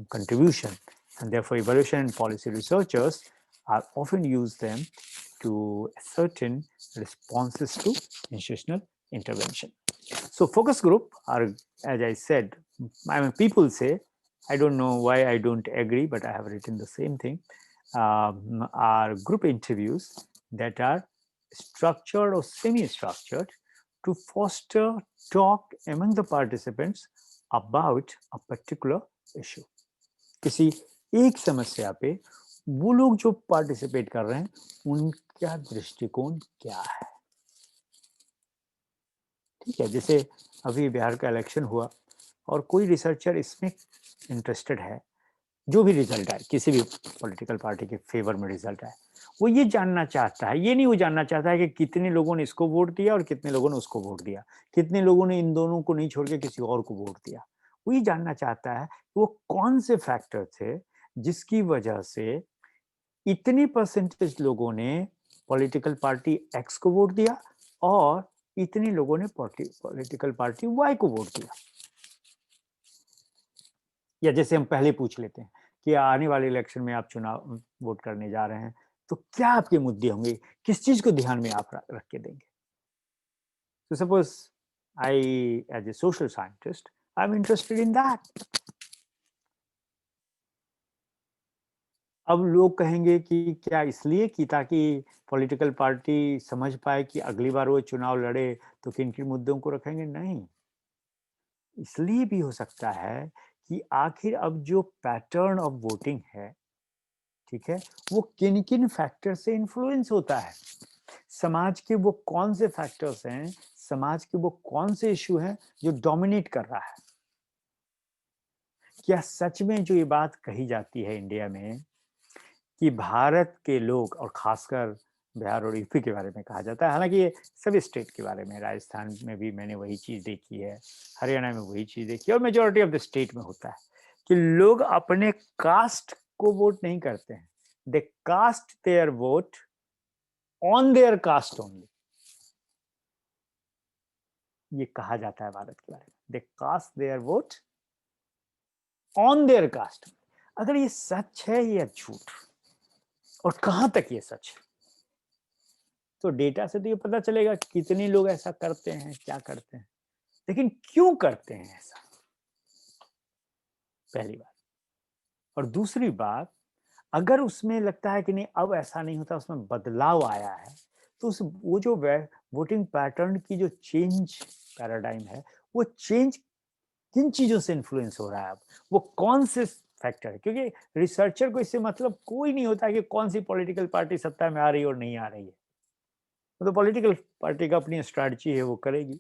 contribution, and therefore evaluation and policy researchers are often use them to ascertain responses to institutional intervention. So focus group are, as I said, I mean, people say, I don't know why I don't agree, but I have written the same thing, are group interviews that are structured or semi-structured to foster talk among the participants about a particular issue. किसी एक समस्या पे वो लोग जो participate कर रहे हैं उनका दृष्टिकोण क्या है. ठीक है, जैसे अभी बिहार का इलेक्शन हुआ और कोई रिसर्चर इसमें इंटरेस्टेड है जो भी रिजल्ट आए, किसी भी पॉलिटिकल पार्टी के फेवर में रिजल्ट आए, वो ये जानना चाहता है, ये नहीं वो जानना चाहता है कि कितने लोगों ने इसको वोट दिया और कितने लोगों ने उसको वोट दिया, कितने लोगों ने इन दोनों को नहीं छोड़ के किसी और को वोट दिया। वो ये जानना चाहता है वो कौन से फैक्टर थे जिसकी वजह से इतने परसेंटेज लोगों ने पॉलिटिकल पार्टी एक्स को वोट दिया और इतने लोगों ने पॉलिटिकल पार्टी वाई को वोट दिया। या जैसे हम पहले पूछ लेते हैं कि आने वाले इलेक्शन में आप चुनाव वोट करने जा रहे हैं तो क्या आपके मुद्दे होंगे, किस चीज को ध्यान में आप रख के देंगे। तो suppose I as a social scientist I am interested in that. अब लोग कहेंगे कि क्या इसलिए कि ताकि पॉलिटिकल पार्टी समझ पाए कि अगली बार वो चुनाव लड़े तो किन किन मुद्दों को रखेंगे, नहीं। इसलिए भी हो सकता है कि आखिर अब जो पैटर्न ऑफ वोटिंग है, ठीक है, वो किन किन फैक्टर से इन्फ्लुएंस होता है, समाज के वो कौन से फैक्टर्स हैं, समाज के वो कौन से इशू हैं जो डोमिनेट कर रहा है। क्या सच में जो ये बात कही जाती है इंडिया में कि भारत के लोग, और खासकर बिहार और यूपी के बारे में कहा जाता है, हालांकि ये सभी स्टेट के बारे में, राजस्थान में भी मैंने वही चीज देखी है, हरियाणा में वही चीज देखी है, और मेजोरिटी ऑफ द स्टेट में होता है कि लोग अपने कास्ट को वोट नहीं करते हैं, they cast their vote on their caste only. ये कहा जाता है भारत के बारे में, they cast their vote on their caste. अगर ये सच है या झूठ, और कहां तक ये सच है, तो डेटा से तो ये पता चलेगा कितने लोग ऐसा करते हैं, क्या करते हैं, लेकिन क्यों करते हैं ऐसा, पहली बात। और दूसरी बात, अगर उसमें लगता है कि नहीं अब ऐसा नहीं होता, उसमें बदलाव आया है, तो उस वो जो वोटिंग पैटर्न की जो चेंज पैराडाइम है, वो चेंज किन चीजों से इन्फ्लुएंस हो रहा है, अब वो कौन से फैक्टर है। क्योंकि रिसर्चर को इससे मतलब कोई नहीं होता कि कौन सी पॉलिटिकल पार्टी सत्ता में आ रही है और नहीं आ रही है। तो पॉलिटिकल पार्टी का अपनी स्ट्रैटेजी है, वो करेगी,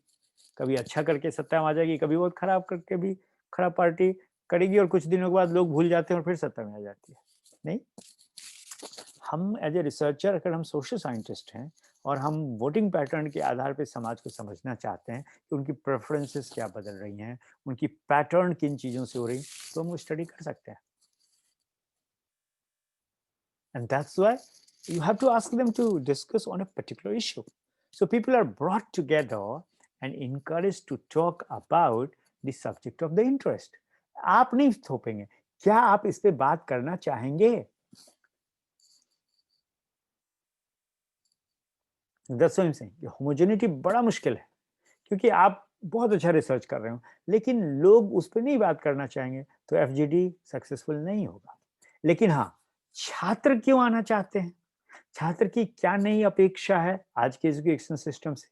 कभी अच्छा करके सत्ता में आ जाएगी, कभी बहुत खराब करके भी खराब पार्टी करेगी, और कुछ दिनों के बाद लोग भूल जाते हैं और फिर सत्ता में आ जाती है। नहीं, हम एज ए रिसर्चर, अगर हम सोशल साइंटिस्ट हैं और हम वोटिंग पैटर्न के आधार पर समाज को समझना चाहते हैं कि उनकी प्रेफरेंसेस क्या बदल रही हैं, उनकी पैटर्न किन चीजों से हो रही, तो हम वो स्टडी कर सकते हैं। And that's why you have to ask them to discuss on a particular issue. So people are brought together and encouraged to talk about the subject of the interest. आप नहीं थोपेंगे, क्या आप इस पे बात करना चाहेंगे? That's what I'm saying. Homogeneity बड़ा मुश्किल है, क्योंकि आप बहुत अच्छा रिसर्च कर रहे हो लेकिन लोग उस पर नहीं बात करना चाहेंगे, तो एफजीडी सक्सेसफुल नहीं होगा। लेकिन हाँ, छात्र क्यों आना चाहते हैं, छात्र की क्या नई अपेक्षा है आज के एजुकेशन सिस्टम से।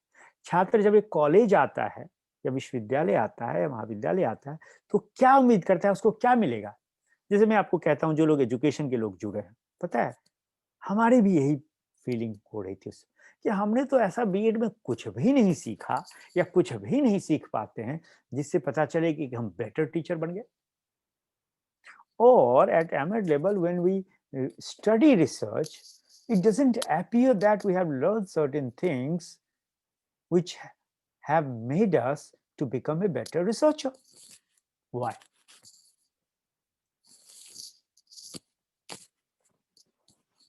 छात्र जब एक कॉलेज आता है या विश्वविद्यालय आता है या महाविद्यालय आता है, तो क्या उम्मीद करता है, उसको क्या मिलेगा। जैसे मैं आपको कहता हूँ, जो लोग एजुकेशन के लोग जुड़े हैं, पता है हमारी भी यही फीलिंग हो रही थी कि हमने तो ऐसा बीएड में कुछ भी नहीं सीखा या कुछ भी नहीं सीख पाते हैं जिससे पता चले कि हम बेटर टीचर बन गए। Or at MAd level, when we study research, it doesn't appear that we have learned certain things which have made us to become a better researcher. Why?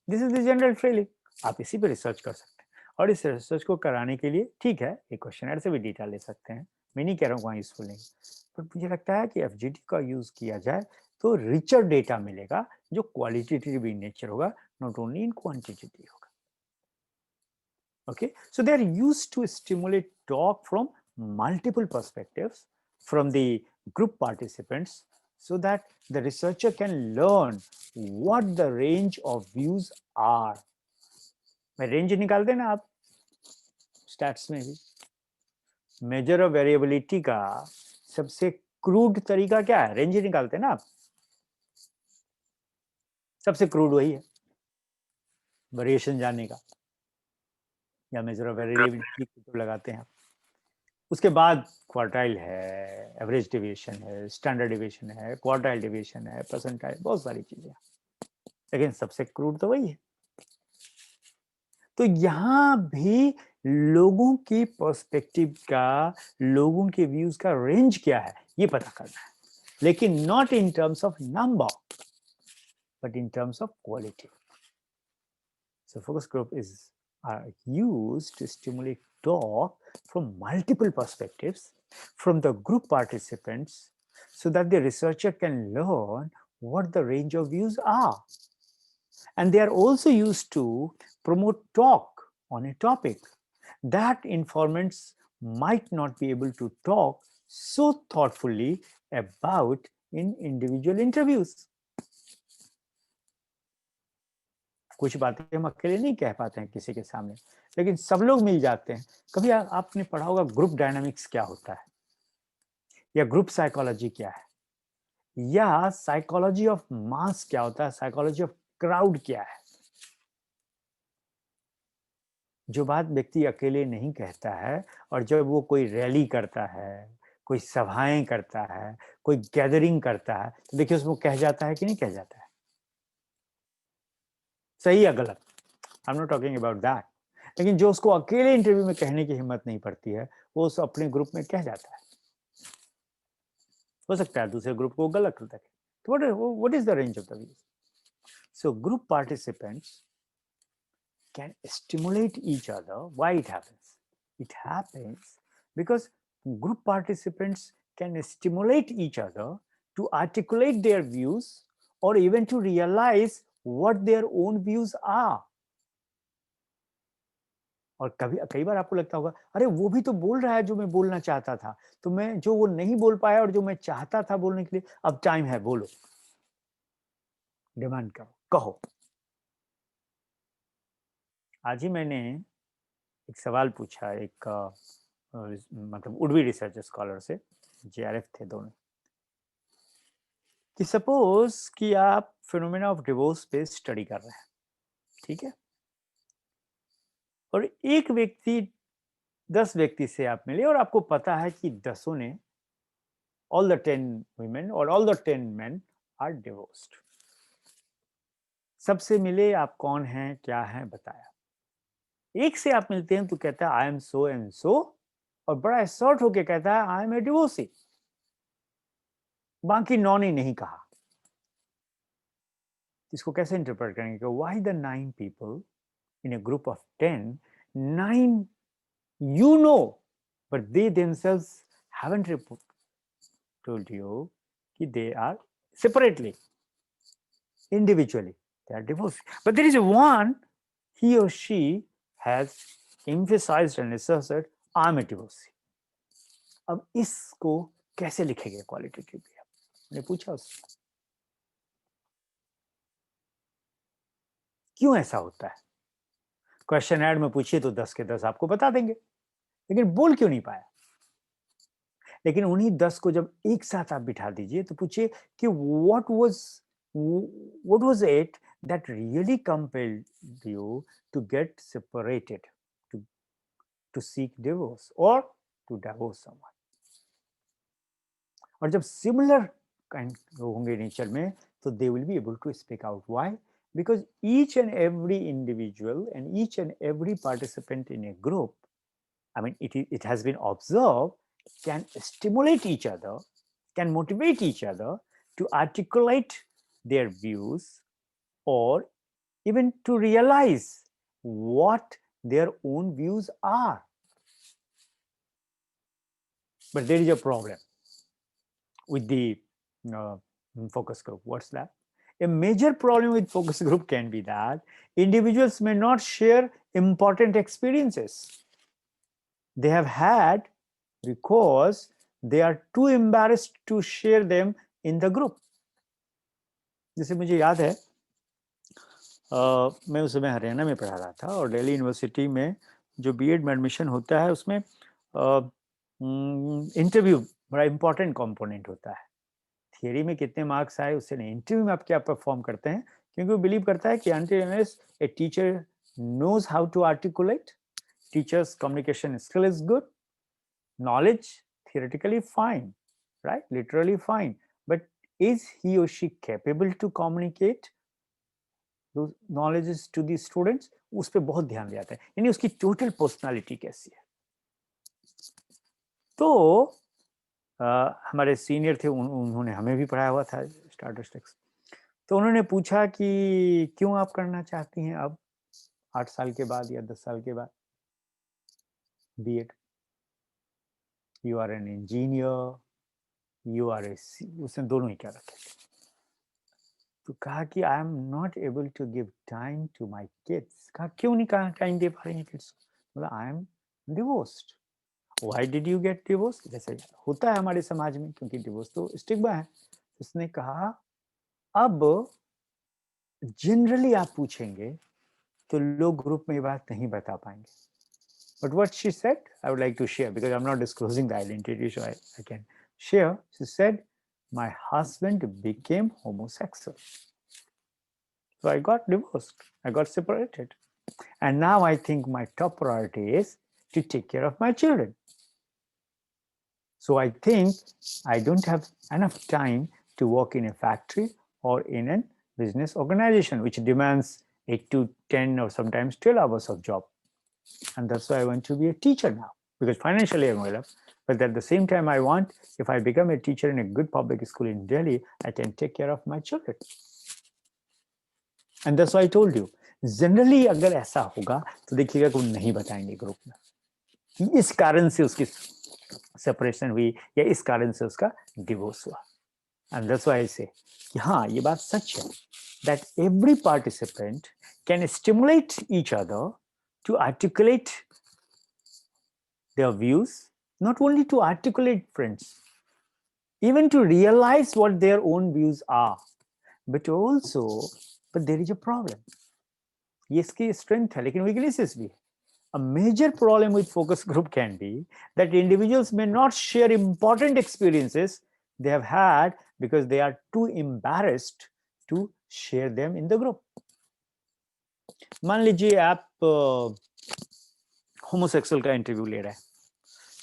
This is the general feeling. आप इसी पे research कर सकते हैं, और इस research को कराने के लिए ठीक है एक क्वेश्चनर से भी डेटा ले सकते हैं, मैं नहीं कह रहा हूँ वहाँ यूजफुल नहीं, पर मुझे लगता है कि एफजीडी का यूज किया जाए तो रिचर डेटा मिलेगा जो क्वालिटेटिव इन नेचर होगा, नॉट ओनली इन क्वांटिटेटिव होगा। Okay, so they are used to stimulate talk from multiple perspectives from the group participants, so that the researcher can learn what the range of views are. मैं range निकाल देना आप stats में भी, measure of variability का सबसे crude तरीका क्या है, रेंज निकालते हैं ना आप, सबसे क्रूड वही है वेरिएशन जानने का, या मेजर ऑफ वेरिएबिलिटी तो लगाते हैं आप। उसके बाद क्वार्टाइल है, एवरेज डिविएशन है, स्टैंडर्ड डिविएशन है, क्वार्टाइल डिविएशन है, परसेंटाइल, बहुत सारी चीजें, लेकिन सबसे क्रूड तो वही है। तो यहां भी लोगों की पर्सपेक्टिव का, लोगों के व्यूज का रेंज क्या है ये पता करना है, लेकिन not in terms of number but in terms of quality. So focus group is used to stimulate talk from multiple perspectives from the group participants so that the researcher can learn what the range of views are. And they are also used to promote talk on a topic that informants might not be able to talk so thoughtfully about in individual interviews. कुछ बातें हम अकेले नहीं कह पाते हैं किसी के सामने, लेकिन सब लोग मिल जाते हैं। कभी आपने पढ़ा होगा ग्रुप डायनामिक्स क्या होता है, या ग्रुप साइकोलॉजी क्या है, या साइकोलॉजी ऑफ मास क्या होता है, साइकोलॉजी ऑफ क्राउड क्या है। जो बात व्यक्ति अकेले नहीं कहता है, और जब वो कोई रैली करता है, कोई सभाएं करता है, कोई गैदरिंग करता है, तो देखिए उसमें कह जाता है कि नहीं कह जाता है, सही या गलत, आई am not talking about that. लेकिन जो उसको अकेले इंटरव्यू में कहने की हिम्मत नहीं पड़ती है, वो उस अपने ग्रुप में कह जाता है। हो सकता है दूसरे ग्रुप को गलत लगे। तो what is the range of the views? So group participants can stimulate each other. Why it happens? It happens because group participants can stimulate each other to articulate their views or even to realize what their own views are. और कई बार आपको लगता होगा, अरे वो भी तो बोल रहा है जो मैं बोलना चाहता था, तो मैं जो वो नहीं बोल पाया और जो मैं चाहता था बोलने के लिए, अब टाइम है, बोलो, डिमांड करो, कहो। आज ही मैंने एक सवाल पूछा एक मतलब उडवी रिसर्च स्कॉलर से, जेआरएफ थे दोनों, कि सपोज कि आप फिनोमेना ऑफ डिवोर्स पे स्टडी कर रहे हैं, ठीक है, और एक व्यक्ति 10 व्यक्ति से आप मिले और आपको पता है कि 10 ने, all the 10 women or all the 10 men are divorced. सबसे मिले, आप कौन हैं, क्या हैं, बताया। एक से आप मिलते हैं तो कहता है I am so and so, और बड़ा शॉर्ट होके कहता है आई एम ए डिवोर्सी। बाकी 9 ने नहीं कहा। इसको कैसे इंटरप्रेट करेंगे? Why the 9 people in a group of 10, 9 you know, but they themselves haven't told you that they are separately, individually, they are divorced. But there is one, he or she has emphasized and asserted, I'm a divorcee. अब इसको कैसे लिखेंगे qualitative? मैंने पूछा उससे, क्यों ऐसा होता है? क्वेश्चन एड में पूछिए तो 10 के 10 आपको बता देंगे, लेकिन बोल क्यों नहीं पाया? लेकिन उन्हीं 10 को जब एक साथ आप बिठा दीजिए तो पूछिए कि what was it that really compelled you to get separated, to to seek divorce or to divorce someone? और जब सिमिलर काइंड होंगे नेचर में, तो they will be able to speak out. Why? Because each and every individual and each and every participant in a group, I mean, it has been observed, can stimulate each other, can motivate each other to articulate their views or even to realize what their own views are. But there is a problem with the uh, focus group. What's that? A major problem with focus group can be that individuals may not share important experiences they have had because they are too embarrassed to share them in the group. जैसे मुझे याद है, मैं उस समय हरियाणा में पढ़ा रहा था, और दिल्ली यूनिवर्सिटी में जो बीएड में एडमिशन होता है उसमें इंटरव्यू बड़ा इंपॉर्टेंट कंपोनेंट होता है। थियरी में कितने मार्क्स आए उससे नहीं, इंटरव्यू में आप क्या परफॉर्म करते हैं, क्योंकि वो बिलीव करता है कि until unless a teacher knows how to articulate, teacher's communication skill is good, Knowledge, theoretically fine, right? Literally fine. But is he or she capable to communicate those knowledges to the students? उस पर बहुत ध्यान दिया जाता है, यानी उसकी total personality कैसी है। तो हमारे सीनियर थे, उन्होंने हमें भी पढ़ाया हुआ था स्टैटिस्टिक्स। तो उन्होंने पूछा कि क्यों आप करना चाहती हैं अब 8 साल के बाद या 10 साल के बाद BEd? You are an engineer, you are a, उसने दोनों ही क्या रखे। तो कहा कि I am not able to give time to my kids. कहा क्यों नहीं कहा टाइम दे पा रही हैं किड्स को? बोला I am divorced. Why did you get divorce? जैसे होता है हमारे समाज में, क्योंकि डिवोर्स तो स्टिग्मा है। उसने कहा अब जनरली आप पूछेंगे तो लोग ग्रुप में ये बात नहीं बता पाएंगे। But what she said, I would like to share because I'm not disclosing the identity, so I can share. She said, my husband became homosexual. So I got divorced, I got separated. And now I think my top priority is to take care of my children. So I think I don't have enough time to work in a factory or in a business organization, which demands 8 to 10 or sometimes 12 hours of job. And that's why I want to be a teacher now, because financially I'm well up. But at the same time, I want, if I become a teacher in a good public school in Delhi, I can take care of my children. And that's why I told you, generally अगर ऐसा होगा तो देखिएगा कि नहीं बताएंगे group में कि इस कारण से उसकी सेपरेशन हुई या इस कारण से उसका डिवोर्स हुआ। एंड दैट्स व्हाई आई से कि हाँ, ये बात सच है, that every participant can stimulate each other to articulate their views, not only to articulate, friends, even to realize what their own views are, but also, but there is a problem. ये इसकी strength है, लेकिन weaknesses भी है. A major problem with focus group can be that individuals may not share important experiences they have had because they are too embarrassed to share them in the group. मान लीजिए आप homosexual का interview ले रहे हैं,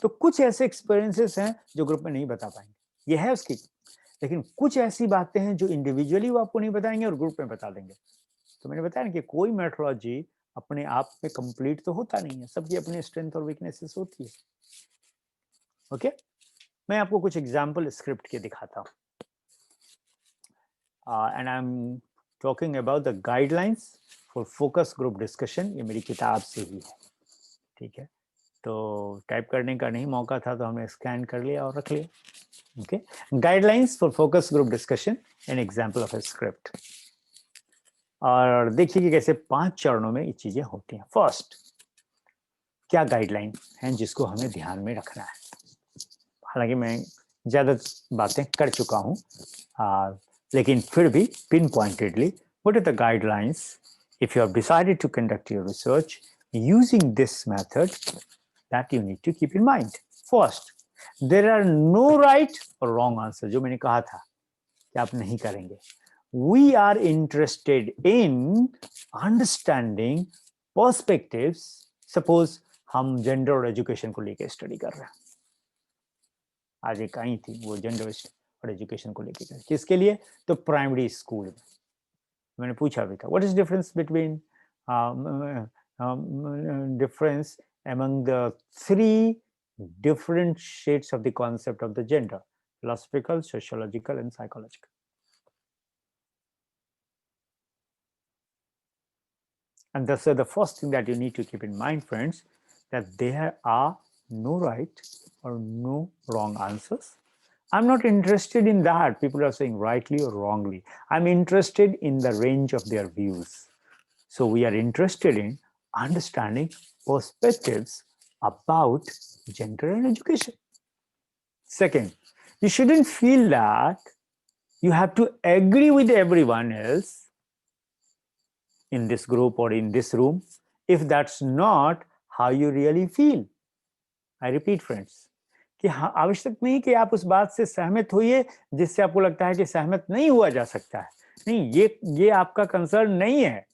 तो कुछ ऐसे एक्सपीरियंसेस हैं जो ग्रुप में नहीं बता पाएंगे, ये है उसकी। लेकिन कुछ ऐसी बातें हैं जो इंडिविजुअली वो आपको नहीं बताएंगे और ग्रुप में बता देंगे। तो मैंने बताया ना कि कोई मेथोडोलॉजी अपने आप में कंप्लीट तो होता नहीं है, सबकी अपनी स्ट्रेंथ और वीकनेसेस होती है। ओके, मैं आपको कुछ एग्जांपल स्क्रिप्ट के दिखाता हूँ। And I am talking about the guidelines for focus group discussion. ये मेरी किताब से ही है, ठीक है। तो टाइप करने का नहीं मौका था, तो हमने स्कैन कर लिया और रख लिया। Okay, guidelines for focus group discussion, an example of A script. और देखिए कि कैसे 5 चरणों में ये चीजें होती हैं। फर्स्ट, क्या गाइडलाइन है जिसको हमें ध्यान में रखना है। हालांकि मैं ज्यादा बातें कर चुका हूँ, लेकिन फिर भी pinpointedly, what are the guidelines if you have decided to conduct your research using this method that you need to keep in mind. First, there are no right or wrong answer, जो मैंने कहा था कि आप नहीं करेंगे। We are interested in understanding perspectives. Suppose हम gender और एजुकेशन को लेकर स्टडी कर रहे हैं, आज एक आई थी वो जेंडर और एजुकेशन को लेकर, किसके लिए? तो प्राइमरी स्कूल में। मैंने पूछा भी था, what is difference between difference among the 3 different shades of the concept of the gender: philosophical, sociological, and psychological. And that's the first thing that you need to keep in mind, friends, that there are no right or no wrong answers. I'm not interested in that. People are saying rightly or wrongly. I'm interested in the range of their views. So we are interested in understanding perspectives about gender and education. Second, you shouldn't feel that you have to agree with everyone else in this group or in this room if that's not how you really feel. I repeat, friends, कि हाँ, आवश्यक नहीं कि आप उस बात से सहमत होइए जिससे आपको लगता है कि सहमत नहीं हुआ जा सकता है। नहीं, ये आपका कंसर्न नहीं है।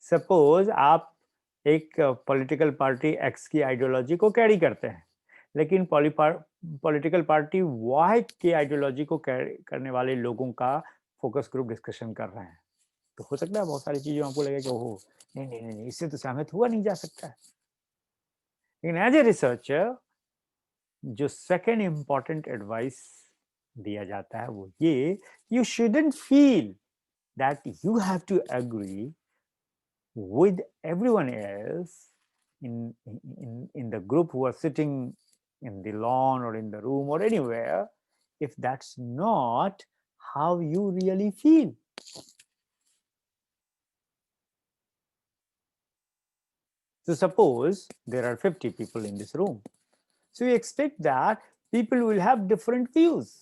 सपोज आप एक पॉलिटिकल पार्टी एक्स की आइडियोलॉजी को कैरी करते हैं, लेकिन पॉलिटिकल पार्टी वाई की आइडियोलॉजी को कैरी करने वाले लोगों का फोकस ग्रुप डिस्कशन कर रहे हैं, तो हो सकता है बहुत सारी चीजें आपको लगे कि ओहो नहीं नहीं नहीं, इससे तो सहमत हुआ नहीं जा सकता है। लेकिन एज ए रिसर्चर जो सेकेंड इंपॉर्टेंट एडवाइस दिया जाता है वो ये, you shouldn't feel that you have to agree with everyone else in the group who are sitting in the lawn or in the room or anywhere, if that's not how you really feel. So suppose there are 50 people in this room, so you expect that people will have different views,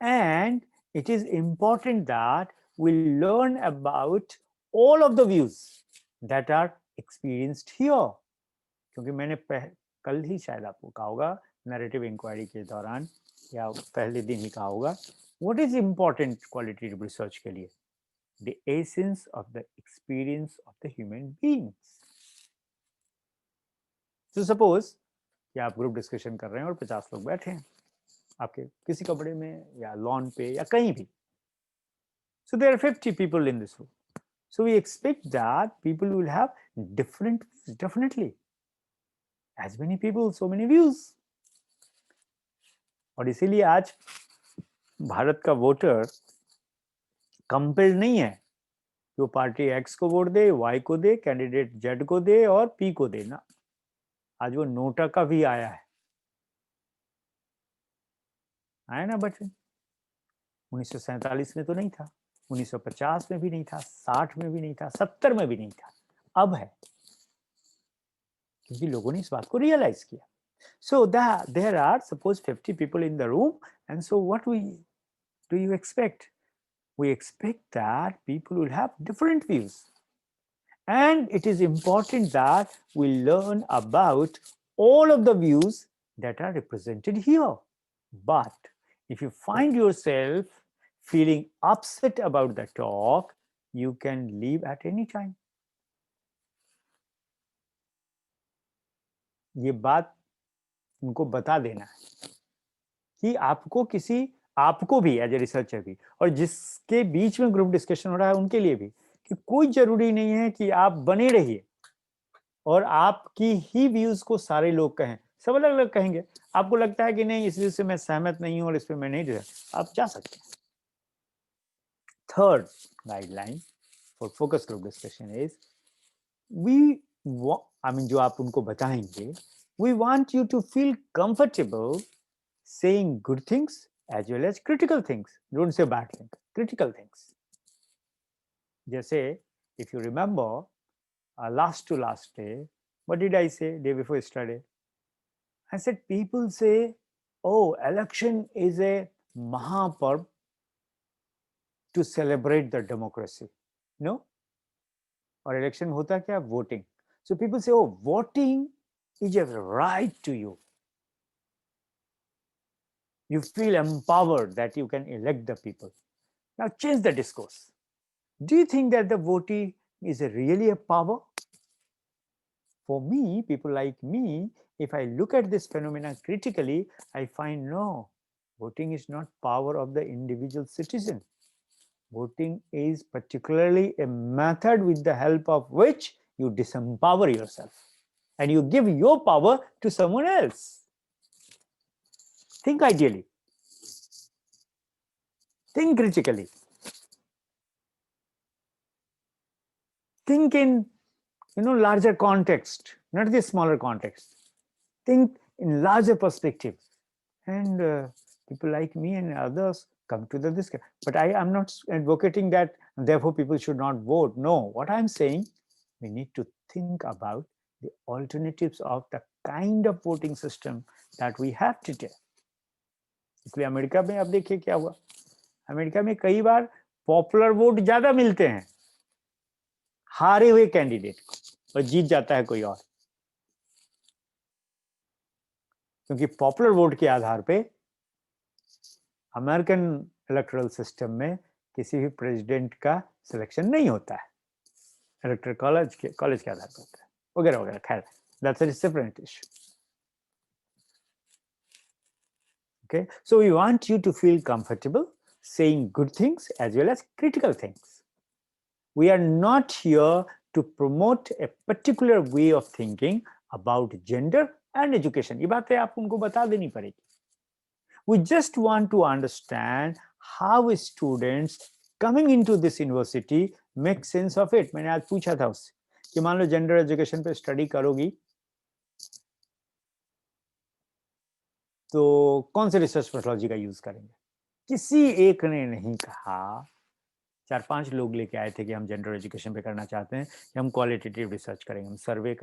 and it is important that we learn about all of the views that are experienced here. क्योंकि मैंने कल ही शायद आपको कहा होगा narrative inquiry के दौरान या पहले दिन ही कहा होगा, what is important qualitative research के लिए, the essence of the experience of the human beings. तो सपोज कि आप ग्रुप डिस्कशन कर रहे हैं और 50 लोग बैठे हैं आपके किसी कमरे में या लॉन पे या कहीं भी, so there are 50 people in this room, so we expect that people will have different views, definitely as many people so many views। और इसीलिए आज भारत का वोटर कंपेल्ड नहीं है कि वो पार्टी एक्स को वोट दे, वाई को दे, कैंडिडेट जेड को दे और पी को दे ना। आज वो नोटा का भी आया है ना बच्चे। 1947 में तो नहीं था, 1950 में भी नहीं था, 60 में भी नहीं था, 70 में भी नहीं था, अब है क्योंकि लोगों ने इस बात को रियलाइज किया। So that there are suppose 50 people in the room, and so what do you expect? We expect that people will have different views, and it is important that we learn about all of the views that are represented here. But if you find yourself feeling upset about the talk, you can leave at any time. ये बात उनको बता देना है कि आपको भी as a researcher भी, और जिसके बीच में ग्रुप डिस्कशन हो रहा है उनके लिए भी, कि कोई जरूरी नहीं है कि आप बने रहिए और आपकी ही व्यूज को सारे लोग कहें, सब अलग अलग कहेंगे। आपको लगता है कि नहीं इस व्यूज से मैं सहमत नहीं हूं और इस पर मैं नहीं, आप जा सकते हैं। Third guideline for focus group discussion is जो आप उनको बताएंगे, we want you to feel comfortable saying good things as well as critical things. Don't say bad things, critical things. Jaise, if you remember, last to last day, what did I say day before yesterday? I said people say, oh, election is a Mahaparv to celebrate the democracy. No? Or election hota kya? Voting. So people say, oh, voting is a right to you. You feel empowered that you can elect the people. Now change the discourse. Do you think that the voting is really a power? For me, people like me, if I look at this phenomenon critically, I find no, voting is not power of the individual citizen. Voting is particularly a method with the help of which you disempower yourself and you give your power to someone else. Think ideally. Think critically. Think in larger context, not the smaller context. Think in larger perspective. And people like me and others come to this. But I am not advocating that therefore people should not vote. No, what I'm saying, we need to think about the alternatives of the kind of voting system that we have today. इसलिए America में आप देखिए क्या हुआ, America में कई बार popular vote ज्यादा मिलते हैं हारे हुए कैंडिडेट को और जीत जाता है कोई और, क्योंकि पॉपुलर वोट के आधार पे अमेरिकन इलेक्टोरल सिस्टम में किसी भी प्रेसिडेंट का सिलेक्शन नहीं होता है। इलेक्टोरल कॉलेज के आधार पर होता है वगैरह वगैरह, खैर that's a different issue. Okay, so we want you to feel comfortable saying good things as well as critical things. We are not here to promote a particular way of thinking about gender and education. ये बातें आप उनको बता देनी पड़ेगी. We just want to understand how students coming into this university make sense of it. मैंने आज पूछा था उससे कि मान लो जेंडर एजुकेशन पे स्टडी करोगी तो कौन से रिसर्च मेथोडोलॉजी का यूज करेंगे. किसी एक ने नहीं कहा. 4-5 लोग लेके आए थे कि हम जेंडर एजुकेशन पे करना चाहते हैं कि हम क्वालिटेटिव रिसर्च करेंगे, हम सर्वे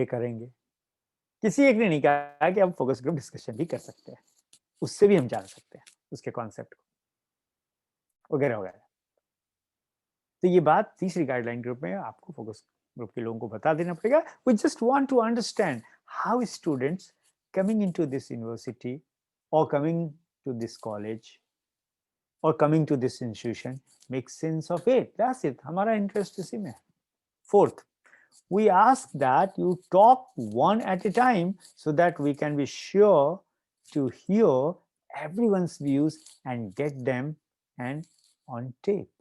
करेंगे. किसी एक ने नहीं कहा कि हम फोकस ग्रुप डिस्कशन भी कर सकते हैं, उससे भी हम जान सकते हैं उसके कॉन्सेप्ट को वगैरह वगैरह. तो ये बात तीसरी गाइडलाइन ग्रुप में आपको फोकस ग्रुप के लोगों को बता देना पड़ेगा. We just want to understand how students coming into this university और coming to this college or coming to this institution make sense of it. That's it. हमारा interest इसी में. Fourth, we ask that you talk one at a time so that we can be sure to hear everyone's views and get them and on tape.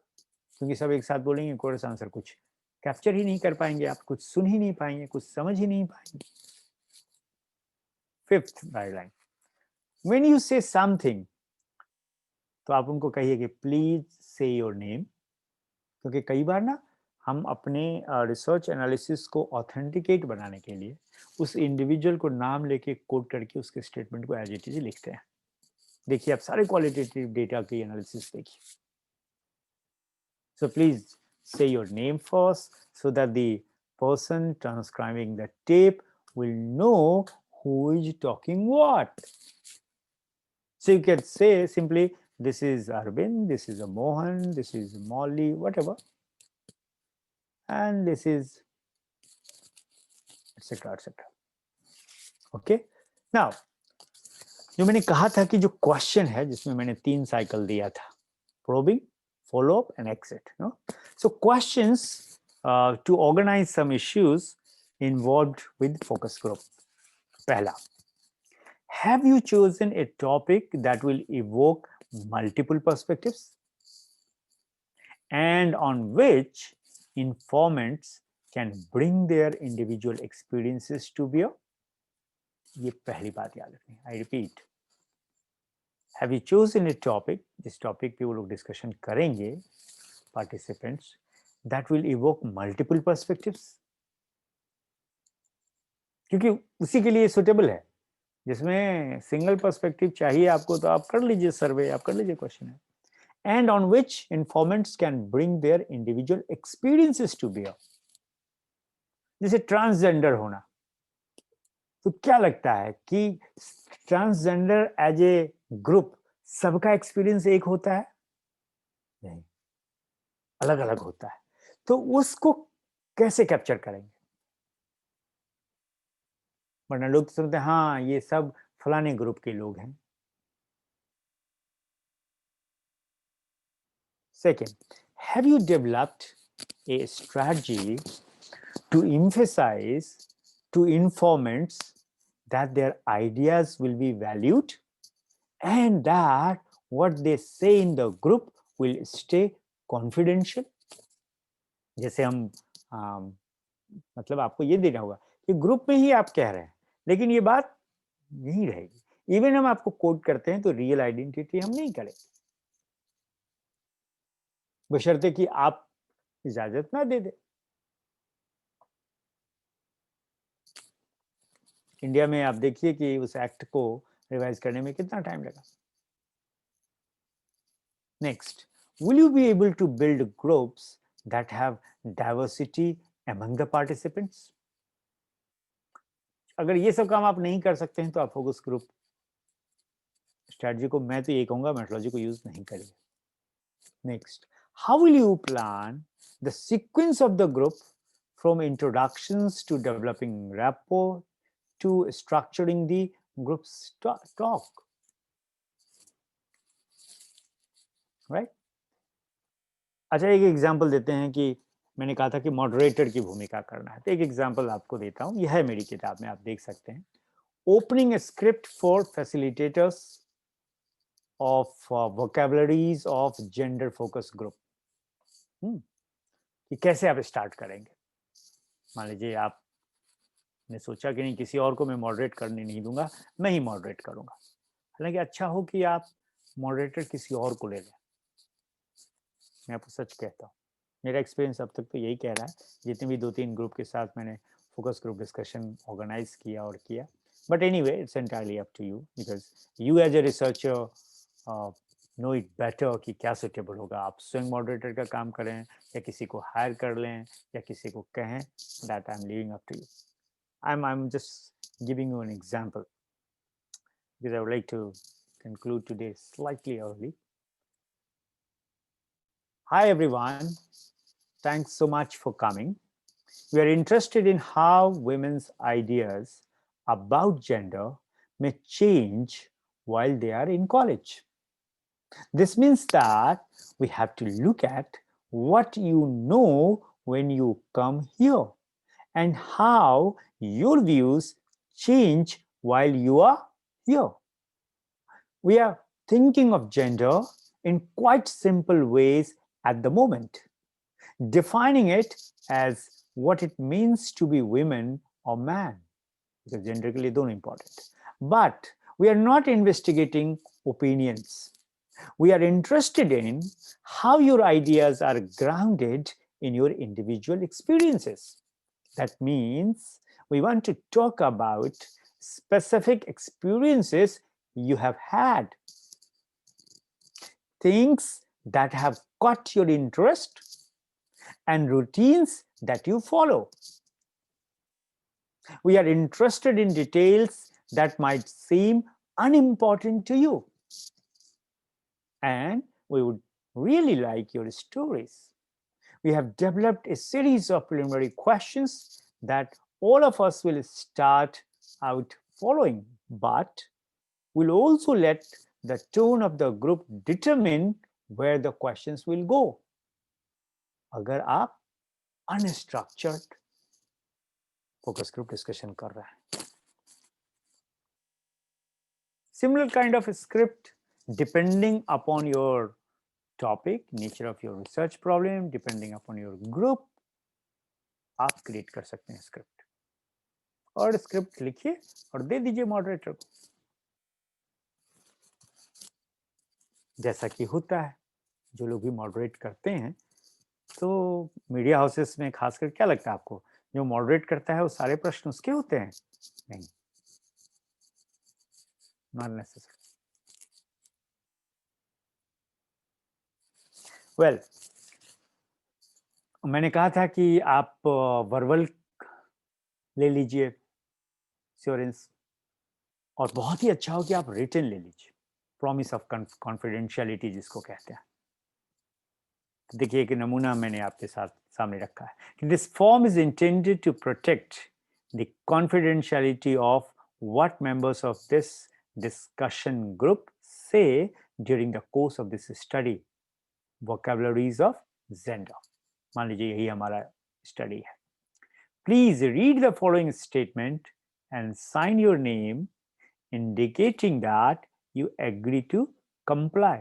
क्योंकि सब एक साथ बोलेंगे course answer कुछ capture ही नहीं कर पाएंगे, आप कुछ सुन ही नहीं पाएंगे, कुछ समझ ही नहीं पाएंगे. Fifth guideline, when you say something तो आप उनको कहिए कि प्लीज से योर नेम. क्योंकि कई बार ना हम अपने रिसर्च एनालिसिस को ऑथेंटिकेट बनाने के लिए उस इंडिविजुअल को नाम लेके कोट करके उसके स्टेटमेंट को एज इट इज लिखते हैं. देखिए आप सारे क्वालिटेटिव डेटा की एनालिसिस देखिए. So please say your name first so that the person transcribing the tape will know who is talking what. So you can say simply, this is Arvind, this is a Mohan, this is Molly, whatever, and this is etc etc. Okay, now जो मैंने कहा था कि जो question है जिसमें मैंने 3 cycle दिया था, probing, follow up and exit, no? So questions to organize some issues involved with focus group. पहला, have you chosen a topic that will evoke multiple perspectives and on which informants can bring their individual experiences to bear? ये पहली बात याद रखनी. I repeat, have you chosen a topic, जिस topic पे वो लोग डिस्कशन करेंगे participants, that will evoke multiple perspectives? क्योंकि उसी के लिए सुटेबल है. जिसमें सिंगल पर्सपेक्टिव चाहिए आपको तो आप कर लीजिए सर्वे, आप कर लीजिए क्वेश्चन है. And on which informants can bring their individual experiences to bear. जैसे ट्रांसजेंडर होना, तो क्या लगता है कि ट्रांसजेंडर एज ए ग्रुप सबका एक्सपीरियंस एक होता है? नहीं, अलग अलग होता है. तो उसको कैसे कैप्चर करेंगे? वरना लोग सुनते हैं हाँ ये सब फलाने ग्रुप के लोग हैं. Second, have you developed a strategy to emphasize to informants that their ideas will be valued and that what they say in the group will stay confidential? जैसे हम मतलब आपको ये देना होगा कि ग्रुप में ही आप कह रहे हैं लेकिन ये बात नहीं रहेगी. इवन हम आपको कोड करते हैं तो रियल आइडेंटिटी हम नहीं करेंगे बशर्ते कि आप इजाजत ना दे दे. इंडिया में आप देखिए कि उस एक्ट को रिवाइज करने में कितना टाइम लगा. Next, will you be able to build groups that have diversity among the participants? अगर ये सब काम आप नहीं कर सकते हैं तो आप फोकस ग्रुप स्ट्रेटजी को मैं तो ये कहूंगा मेथोडोलॉजी को यूज नहीं करिए. Next, how will you plan the sequence of the group from introductions to developing rapport to structuring the group's talk? Right? अच्छा, एक एग्जांपल देते हैं कि मैंने कहा था कि मॉडरेटर की भूमिका करना है, तो एक एग्जांपल आपको देता हूँ, यह है मेरी किताब में, आप देख सकते हैं। Opening A script for facilitators of vocabularies of gender focus group. कि कैसे आप स्टार्ट करेंगे। मान लीजिए आपने सोचा कि नहीं, किसी और को मैं मॉडरेट करने नहीं दूंगा, मैं ही मॉडरेट करूंगा। हालांकि अच्छा हो कि आप मॉडरेटर किसी और को ले लें। मैं आपको सच कहता हूँ, मेरा एक्सपीरियंस अब तक तो यही कह रहा है, जितने भी 2-3 ग्रुप के साथ मैंने फोकस ग्रुप डिस्कशन ऑर्गेनाइज किया और किया। But anyway, it's entirely up to you, because you as a researcher know it better कि क्या सुटेबल होगा। आप स्वयं मॉडरेटर का काम करें या किसी को हायर कर लें या किसी को कहें, that I am leaving up to you. I'm just giving you an example because I would like to conclude today slightly early. Hi everyone, thanks so much for coming. We are interested in how women's ideas about gender may change while they are in college. This means that we have to look at what you know when you come here and how your views change while you are here. We are thinking of gender in quite simple ways at the moment, defining it as what it means to be women or man, because gender के लिए दोनों important. But we are not investigating opinions. We are interested in how your ideas are grounded in your individual experiences. That means we want to talk about specific experiences you have had, things that have caught your interest, and routines that you follow. We are interested in details that might seem unimportant to you, and we would really like your stories. We have developed a series of preliminary questions that all of us will start out following, but we'll also let the tone of the group determine where the questions will go. अगर आप unstructured focus group discussion कर रहे हैं, similar kind of script depending upon your topic, nature of your research problem, depending upon your group, आप create कर सकते हैं script, और स्क्रिप्ट लिखिए और दे दीजिए मॉडरेटर को, जैसा कि होता है। जो लोग भी मॉडरेट करते हैं, तो मीडिया हाउसेस में खासकर क्या लगता है आपको, जो मॉडरेट करता है वो सारे प्रश्न उसके होते हैं? नहीं, नॉट नेसेसरी। वेल, मैंने कहा था कि आप वर्बल ले लीजिए श्योरेंस, और बहुत ही अच्छा हो कि आप रिटन ले लीजिए, प्रॉमिस ऑफ कॉन्फिडेंशियलिटी जिसको कहते हैं। तो देखिए, एक नमूना मैंने आपके साथ सामने रखा है कि this form is intended to protect the confidentiality of what members of this discussion group say during the course of this study, vocabularies of gender. मान लीजिए यही हमारा स्टडी है। Please read the following statement and sign your name indicating that you agree to comply.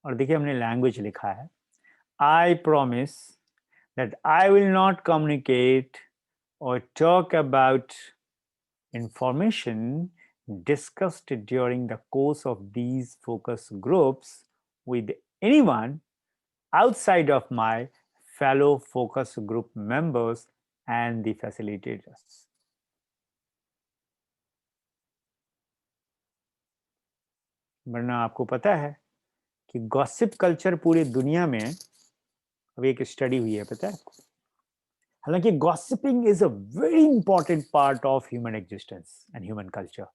और देखिए हमने language लिखा है, I promise that I will not communicate or talk about information discussed during the course of these focus groups with anyone outside of my fellow focus group members and the facilitators. वरना आपको पता है कि gossip culture पूरी दुनिया में, अभी एक स्टडी हुई है पता है आपको, हालांकि gossiping is a very important part of human existence and human culture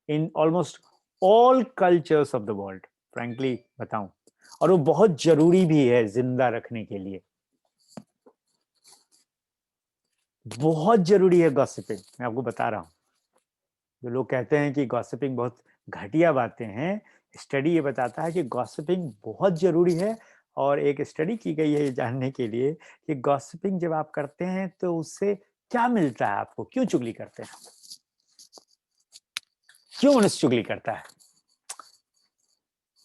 in almost all cultures of the world, frankly बताऊं, और वो बहुत जरूरी भी है जिंदा रखने के लिए, बहुत जरूरी है गॉसिपिंग। मैं आपको बता रहा हूं, जो लोग कहते हैं कि गॉसिपिंग बहुत घटिया बातें हैं, स्टडी ये बताता है कि गॉसिपिंग बहुत जरूरी है और एक स्टडी की गई है ये जानने के लिए कि गॉसिपिंग जब आप करते हैं तो उससे क्या मिलता है आपको, क्यों चुगली करते हैं, क्यों मनुष्य चुगली करता है।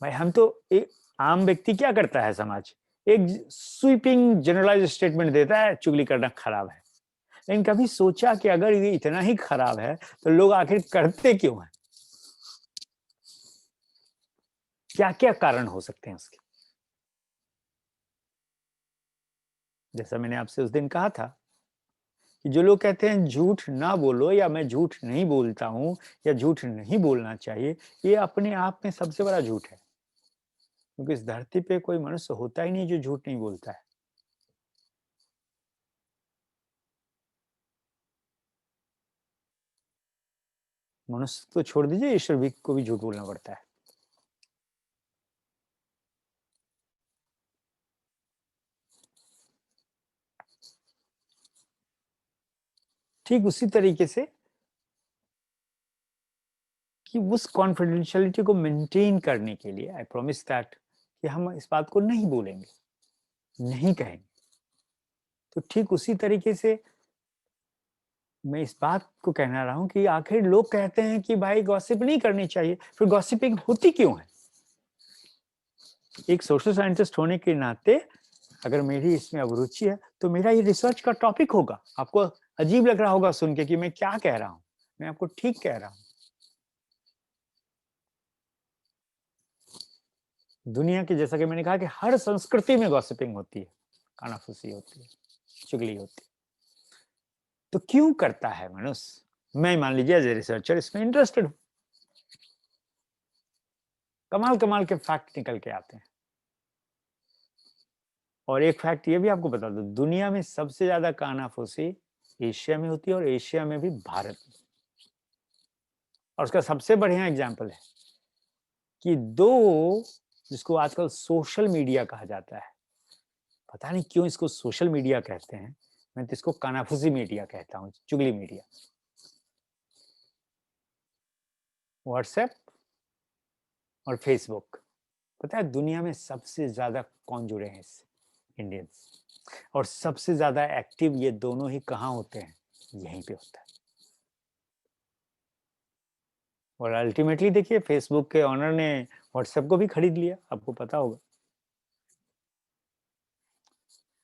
भाई हम तो एक आम व्यक्ति क्या करता है, समाज एक स्वीपिंग जनरलाइज स्टेटमेंट देता है चुगली करना खराब है, लेकिन कभी सोचा कि अगर ये इतना ही खराब है तो लोग आखिर करते क्यों हैं, क्या क्या कारण हो सकते हैं उसके। जैसा मैंने आपसे उस दिन कहा था कि जो लोग कहते हैं झूठ ना बोलो या मैं झूठ नहीं बोलता हूं या झूठ नहीं बोलना चाहिए, ये अपने आप में सबसे बड़ा झूठ है, क्योंकि इस धरती पे कोई मनुष्य होता ही नहीं जो झूठ नहीं बोलता है। मनुष्य तो छोड़ दीजिए, ईश्वर भी को भी झूठ बोलना पड़ता है। ठीक उसी तरीके से कि उस कॉन्फिडेंशियलिटी को मेंटेन करने के लिए आई प्रॉमिस दैट कि हम इस बात को नहीं बोलेंगे, नहीं कहेंगे। तो ठीक उसी तरीके से मैं इस बात को कहना रहा हूं कि आखिर लोग कहते हैं कि भाई गॉसिप नहीं करनी चाहिए, फिर गॉसिपिंग होती क्यों है। एक सोशल साइंटिस्ट होने के नाते अगर मेरी इसमें अभिरुचि है तो मेरा ये रिसर्च का टॉपिक होगा। आपको अजीब लग रहा होगा सुन के कि मैं क्या कह रहा हूं, मैं आपको ठीक कह रहा हूं। दुनिया की, जैसा कि मैंने कहा कि हर संस्कृति में गॉसिपिंग होती है, कानाफूसी होती है, चुगली होती है। तो क्यों करता है मनुष्य। मैं मान लीजिए एज ए रिसर्चर इसमें इंटरेस्टेड हूं, कमाल कमाल के फैक्ट निकल के आते हैं। और एक फैक्ट ये भी आपको बता दो, दुनिया में सबसे ज्यादा कानाफूसी एशिया में होती है, और एशिया में भी भारत में। और उसका सबसे बढ़िया एग्जाम्पल है कि दो, जिसको आजकल सोशल मीडिया कहा जाता है, पता नहीं क्यों इसको सोशल मीडिया कहते हैं, मैं तो इसको कानाफूसी मीडिया कहता हूँ, चुगली मीडिया। व्हाट्सएप और फेसबुक। पता है दुनिया में सबसे ज्यादा कौन जुड़े हैं इससे, इंडियंस। और सबसे ज्यादा एक्टिव ये दोनों ही कहाँ होते हैं, यहीं पे होता है। और अल्टीमेटली देखिए फेसबुक के ऑनर ने व्हाट्सएप को भी खरीद लिया, आपको पता होगा।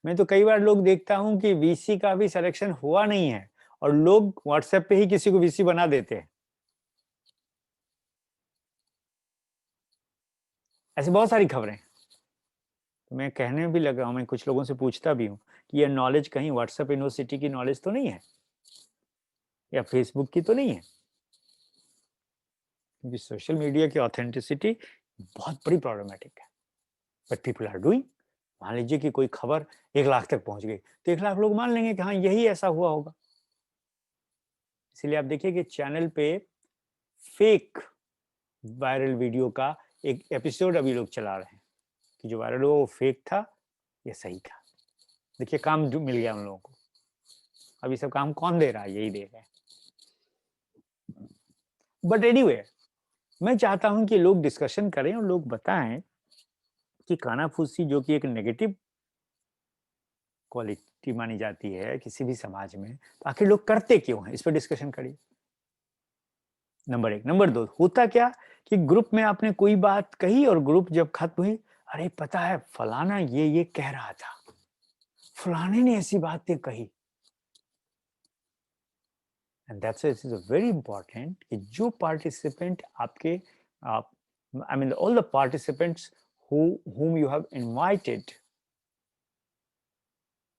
मैं तो कई बार लोग देखता हूं कि वीसी का भी सिलेक्शन हुआ नहीं है और लोग व्हाट्सएप पे ही किसी को वीसी बना देते हैं। ऐसी बहुत सारी खबरें। तो मैं कहने भी लगा हूं, मैं कुछ लोगों से पूछता भी हूं कि ये नॉलेज कहीं व्हाट्सएप यूनिवर्सिटी की नॉलेज तो नहीं है या फेसबुक की तो नहीं है, क्योंकि सोशल मीडिया की ऑथेंटिसिटी बहुत बड़ी प्रॉब्लमेटिक है, बट पीपल आर डूइंग। मान लीजिए कि कोई खबर 1 लाख तक पहुंच गई तो 1 लाख लोग मान लेंगे कि हाँ यही ऐसा हुआ होगा। इसलिए आप देखिए कि चैनल पे फेक वायरल वीडियो का एक एपिसोड अभी लोग चला रहे हैं कि जो वायरल हुआ वो फेक था या सही था। देखिए काम जो मिल गया उन लोगों को। अभी सब काम कौन दे रहा है, यही दे रहे हैं। बट एनीवे, मैं चाहता हूं कि लोग डिस्कशन करें और लोग बताएं कि कानाफूसी जो कि एक नेगेटिव क्वालिटी मानी जाती है किसी भी समाज में, तो आखिर लोग करते क्यों हैं, इस पर डिस्कशन करिए। नंबर 1। नंबर 2, होता क्या कि ग्रुप में आपने कोई बात कही और ग्रुप जब खत्म हुई, अरे पता है फलाना ये कह रहा था, फलाने ने ऐसी बातें कही। And that's it is very important कि जो पार्टिसिपेंट आपके आप I mean all the participants whom you have invited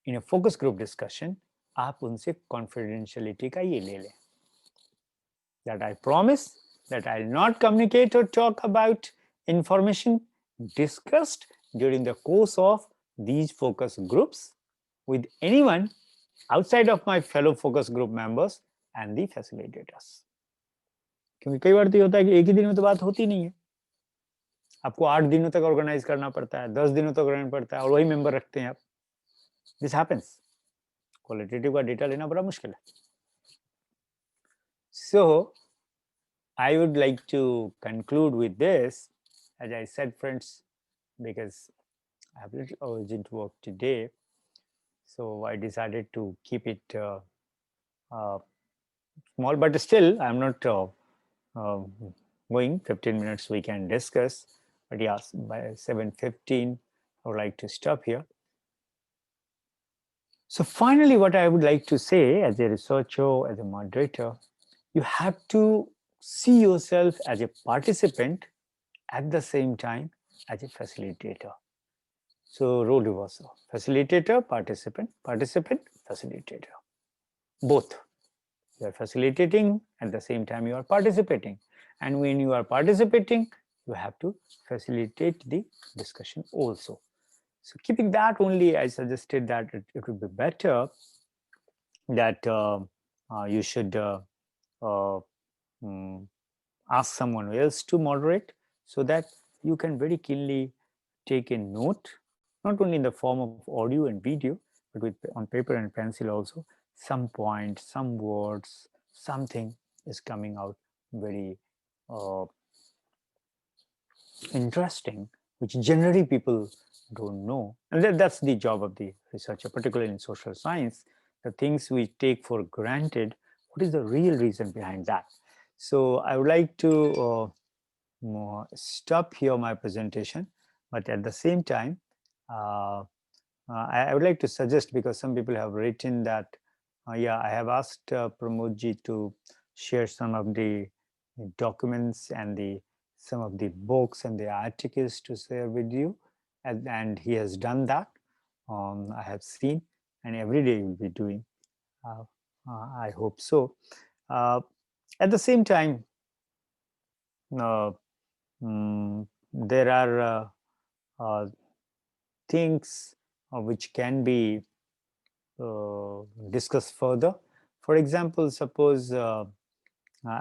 in a focus group discussion, आप उनसे कॉन्फिडेंशियलिटी का ये ले लें that I promise that I'll not communicate or talk about information discussed during the course of these focus groups with anyone outside of my fellow focus group members and the facilitators. क्योंकि कई बार तो ये होता है कि एक ही दिन में तो बात होती नहीं है, आपको 8 दिनों तक ऑर्गेनाइज करना पड़ता है, 10 दिनों तक ऑर्गेनाइज पड़ता है और वही मेंबर रखते हैं आप। This happens. क्वालिटेटिव का डेटा लेना बड़ा मुश्किल है। सो I would like to conclude with this, as I said, friends, because I have a little urgent work today, so I decided to keep it uh, small, but still I'm not uh, going 15 minutes we can discuss, but yes, by 7:15 I would like to stop here. So finally, what I would like to say as a researcher, as a moderator, you have to see yourself as a participant at the same time as a facilitator. So role reversal: facilitator, participant, participant, facilitator, both. You are facilitating, at the same time you are participating, and when you are participating you have to facilitate the discussion also. So keeping that only, I suggested that it would be better that you should uh, mm, ask someone else to moderate, so that you can very keenly take a note, not only in the form of audio and video, but with on paper and pencil also. Some point, some words, something is coming out very uh, interesting, which generally people don't know. And that's the job of the researcher, particularly in social science. The things we take for granted, what is the real reason behind that? So I would like to stop here my presentation, but at the same time, uh, I would like to suggest, because some people have written that, yeah, I have asked Pramodji to share some of the documents and the some of the books and the articles to share with you, and he has done that. I have seen, and every day he will be doing. Uh, I hope so. Uh, at the same time, uh, there are uh, things which can be discuss further. For example, suppose I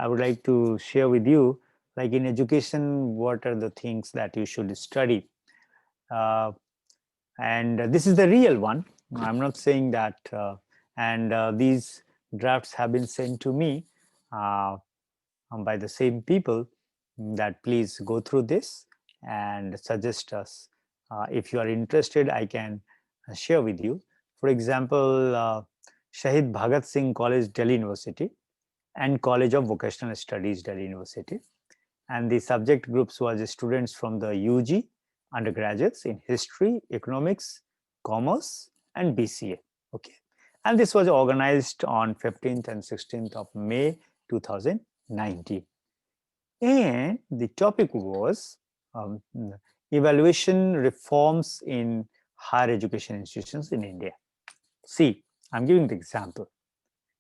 would like to share with you, like in education, what are the things that you should study? Uh, and this is the real one. I'm not saying that, and these drafts have been sent to me uh, by the same people, that please go through this and suggest us. If you are interested, I can share with you. For example, Shahid Bhagat Singh College, Delhi University, and College of Vocational Studies, Delhi University. And the subject groups was students from the UG, undergraduates in history, economics, commerce, and BCA. Okay. And this was organized on 15th and 16th of May 2019. And the topic was um, evaluation reforms in higher education institutions in India. See, I'm giving the example.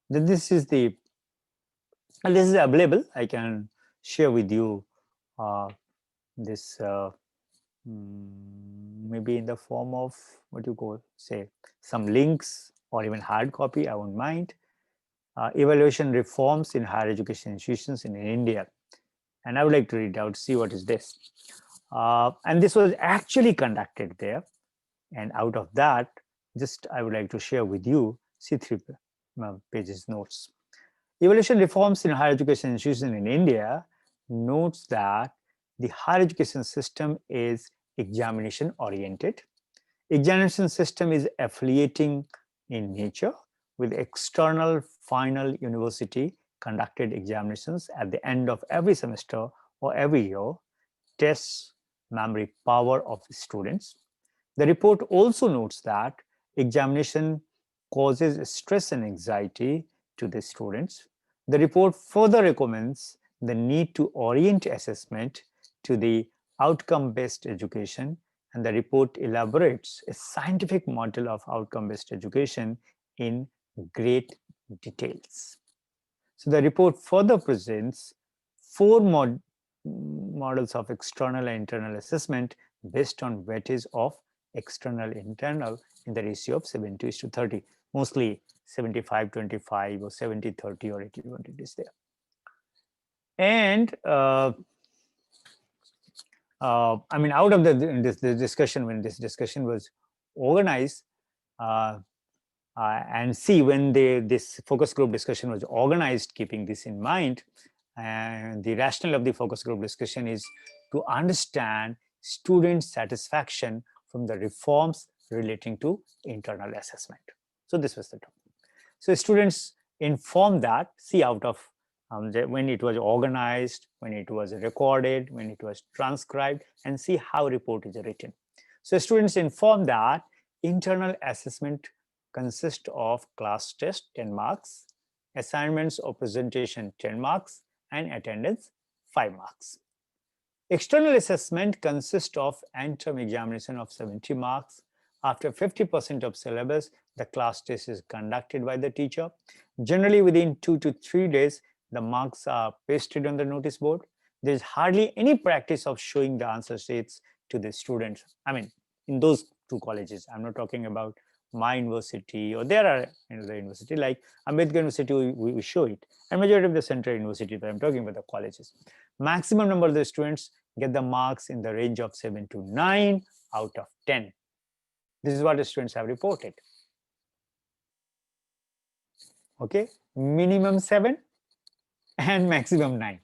This is the, and this is available. I can share with you uh, this maybe in the form of what you call, say, some links or even hard copy. I won't mind. Evaluation reforms in higher education institutions in India. And I would like to read out, see what is this. And this was actually conducted there. And out of that, just I would like to share with you, see 3 pages notes. Evaluation reforms in higher education institutions in India notes that the higher education system is examination oriented. Examination system is affiliating in nature, with external final university conducted examinations at the end of every semester or every year tests memory power of students. The report also notes that examination causes stress and anxiety to the students. The report further recommends the need to orient assessment to the outcome-based education, and the report elaborates a scientific model of outcome-based education in great details. So the report further presents four models of external and internal assessment based on weightage of external internal in the ratio of 70:30, mostly 75:25 or 70:30 or 80:20 is there. And I mean, out of the discussion, when this discussion was organized, uh, and see, when this focus group discussion was organized, keeping this in mind, and the rationale of the focus group discussion is to understand student satisfaction from the reforms relating to internal assessment. So this was the topic. So students informed that, see, out of when it was organized, when it was recorded, when it was transcribed, and see how report is written. So students informed that internal assessment consists of class test 10 marks, assignments or presentation 10 marks, and attendance 5 marks. External assessment consists of end-term examination of 70 marks. After 50% of syllabus, the class test is conducted by the teacher. Generally, within 2 to 3 days, the marks are pasted on the notice board. There is hardly any practice of showing the answer sheets to the students. I mean, in those two colleges, I'm not talking about my university, or there are the university like Ambedkar University, we show it. And majority of the central university that I'm talking about, the colleges. Maximum number of the students get the marks in the range of 7 to 9 out of 10. This is what the students have reported. Okay, minimum 7 and maximum 9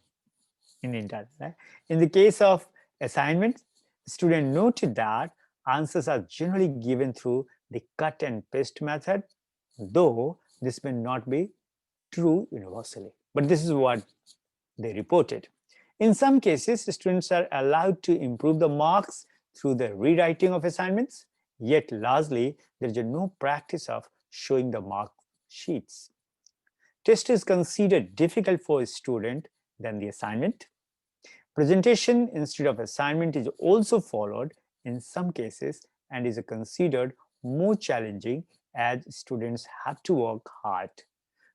in the entire. Right? In the case of assignments, student noted that answers are generally given through the cut and paste method, though this may not be true universally. But this is what they reported. In some cases, students are allowed to improve the marks through the rewriting of assignments, yet largely there is no practice of showing the mark sheets. Test is considered difficult for a student than the assignment. Presentation instead of assignment is also followed in some cases and is considered more challenging as students have to work hard.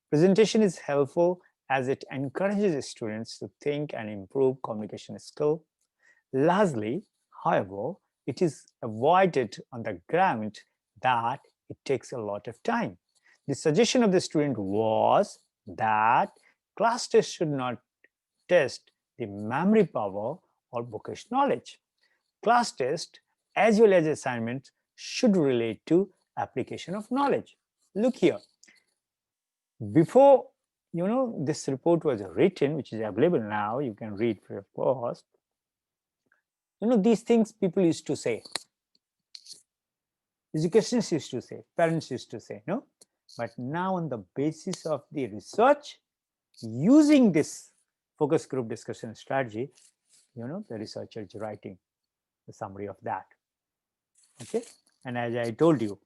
Presentation is helpful as it encourages students to think and improve communication skill. Lastly, however, it is avoided on the ground that it takes a lot of time. The suggestion of the student was that class tests should not test the memory power or bookish knowledge. Class test as well as assignments should relate to application of knowledge. Look here. Before this report was written, which is available now, you can read free of cost. These things people used to say, educationists used to say, parents used to say, no? But now on the basis of the research, using this focus group discussion strategy, the researcher is writing the summary of that. Okay, and as I told you,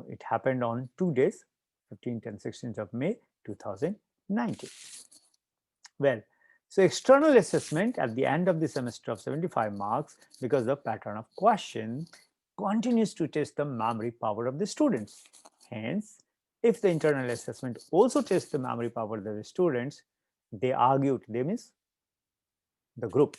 it happened on 2 days, 15th and 16th of May 2019. Well, so external assessment at the end of the semester of 75 marks, because the pattern of question continues to test the memory power of the students. Hence, if the internal assessment also tests the memory power of the students, they argued, they means the group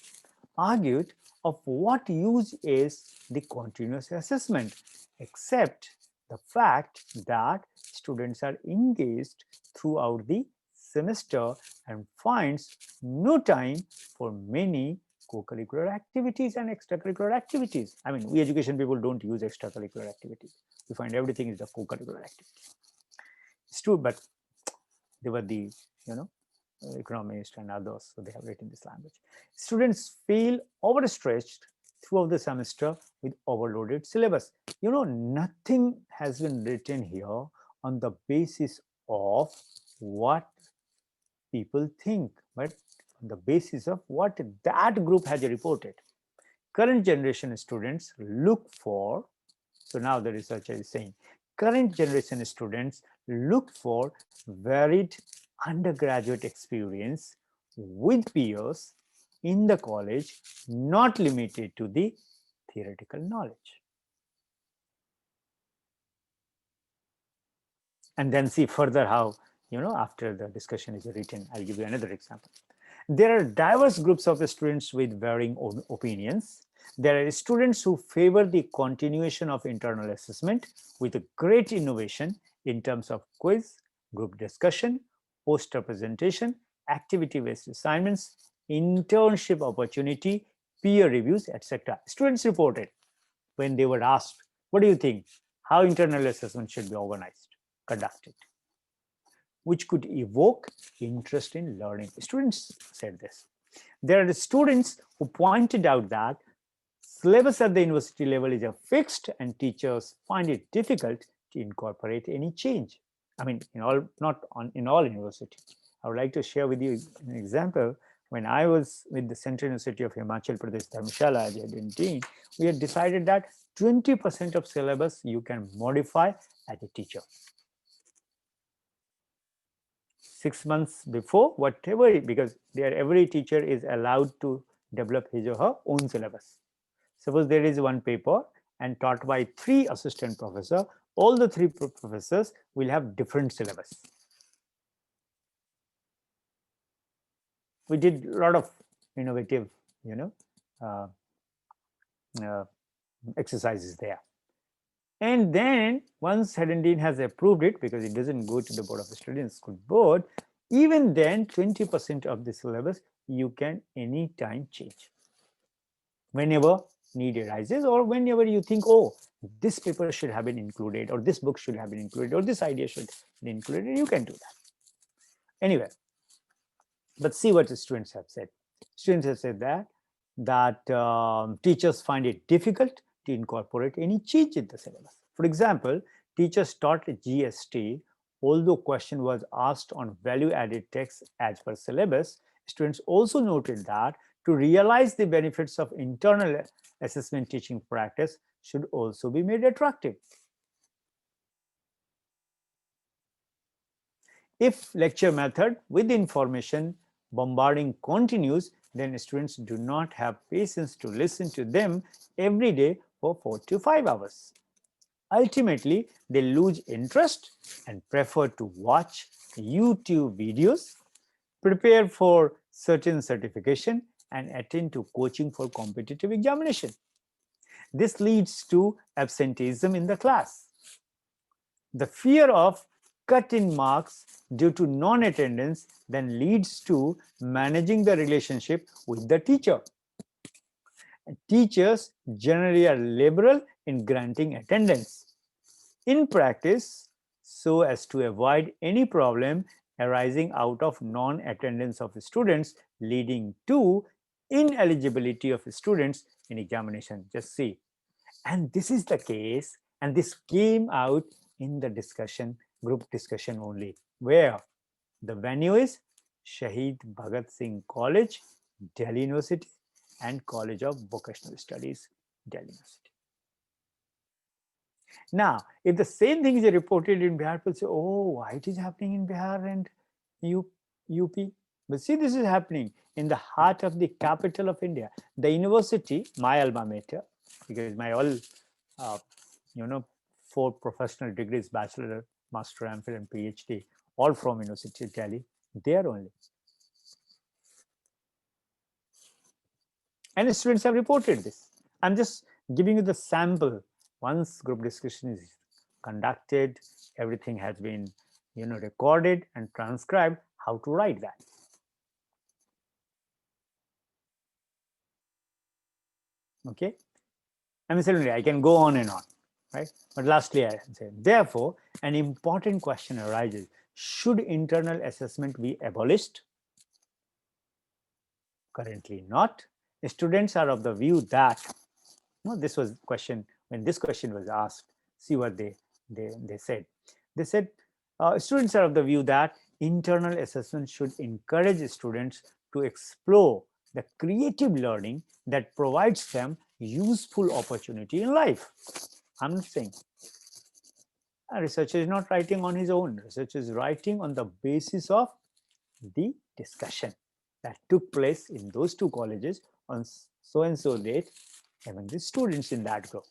argued, of what use is the continuous assessment, except the fact that students are engaged throughout the semester and finds no time for many co-curricular activities and extracurricular activities. I mean, we education people don't use extracurricular activities. We find everything is the co-curricular activity. It's true, but they were the, economists and others, so they have written this language. Students feel overstretched throughout the semester with overloaded syllabus. Nothing has been written here on the basis of what people think, but on the basis of what that group has reported. Current generation students look for, so now the researcher is saying, current generation students look for varied undergraduate experience with peers in the college, not limited to the theoretical knowledge. And then see further how, after the discussion is written, I'll give you another example. There are diverse groups of students with varying opinions. There are students who favor the continuation of internal assessment with a great innovation in terms of quiz, group discussion, poster presentation, activity-based assignments, internship opportunity, peer reviews, etc. Students reported when they were asked, what do you think? How internal assessment should be organized, conducted, which could evoke interest in learning. Students said this. There are students who pointed out that Syllabus at the university level is a fixed, and teachers find it difficult to incorporate any change. I mean, not in all universities. I would like to share with you an example. When I was with the Central University of Himachal Pradesh, Dharamshala, as a dean, we had decided that 20% of syllabus you can modify as a teacher. 6 months before, whatever, because there every teacher is allowed to develop his or her own syllabus. Suppose there is one paper and taught by 3 assistant professors, all the 3 professors will have different syllabus. We did a lot of innovative, uh, uh, exercises there. And then once head and dean has approved it, because it doesn't go to the Board of Students School Board, even then 20% of the syllabus you can anytime change. Whenever need arises, or whenever you think, oh, this paper should have been included, or this book should have been included, or this idea should be included, you can do that. Anyway, but see what the students have said. Students have said that teachers find it difficult to incorporate any change in the syllabus. For example, teachers taught GST, although question was asked on value-added text as per syllabus. Students also noted that to realize the benefits of internal assessment teaching practice should also be made attractive. If lecture method with information bombarding continues, then students do not have patience to listen to them every day for 4 to 5 hours. Ultimately, they lose interest and prefer to watch YouTube videos, prepare for certain certification, and attend to coaching for competitive examination. This leads to absenteeism in the class. The fear of cut in marks due to non-attendance then leads to managing the relationship with the teacher. Teachers generally are liberal in granting attendance. In practice, so as to avoid any problem arising out of non-attendance of students leading to ineligibility of students in examination. Just see. And this is the case, and this came out in the discussion, group discussion only, where the venue is Shahid Bhagat Singh College, Delhi University, and College of Vocational Studies, Delhi University. Now, if the same thing is reported in Bihar, people say, oh, why it is happening in Bihar and UP? But see, this is happening in the heart of the capital of India. The university, my alma mater, because my all, 4 professional degrees, bachelor, master, MPhil, and PhD, all from University of Delhi, there only. And the students have reported this. I'm just giving you the sample. Once group discussion is conducted, everything has been recorded and transcribed, how to write that. Okay. I mean, certainly I can go on and on, right? But lastly, I say, therefore, an important question arises: should internal assessment be abolished? Currently not. Students are of the view that, this was question, when this question was asked, see what they said. They said, students are of the view that internal assessment should encourage students to explore the creative learning that provides them useful opportunity in life. I'm not saying a researcher is not writing on his own. Researcher is writing on the basis of the discussion that took place in those 2 colleges on so and so date among the students in that group.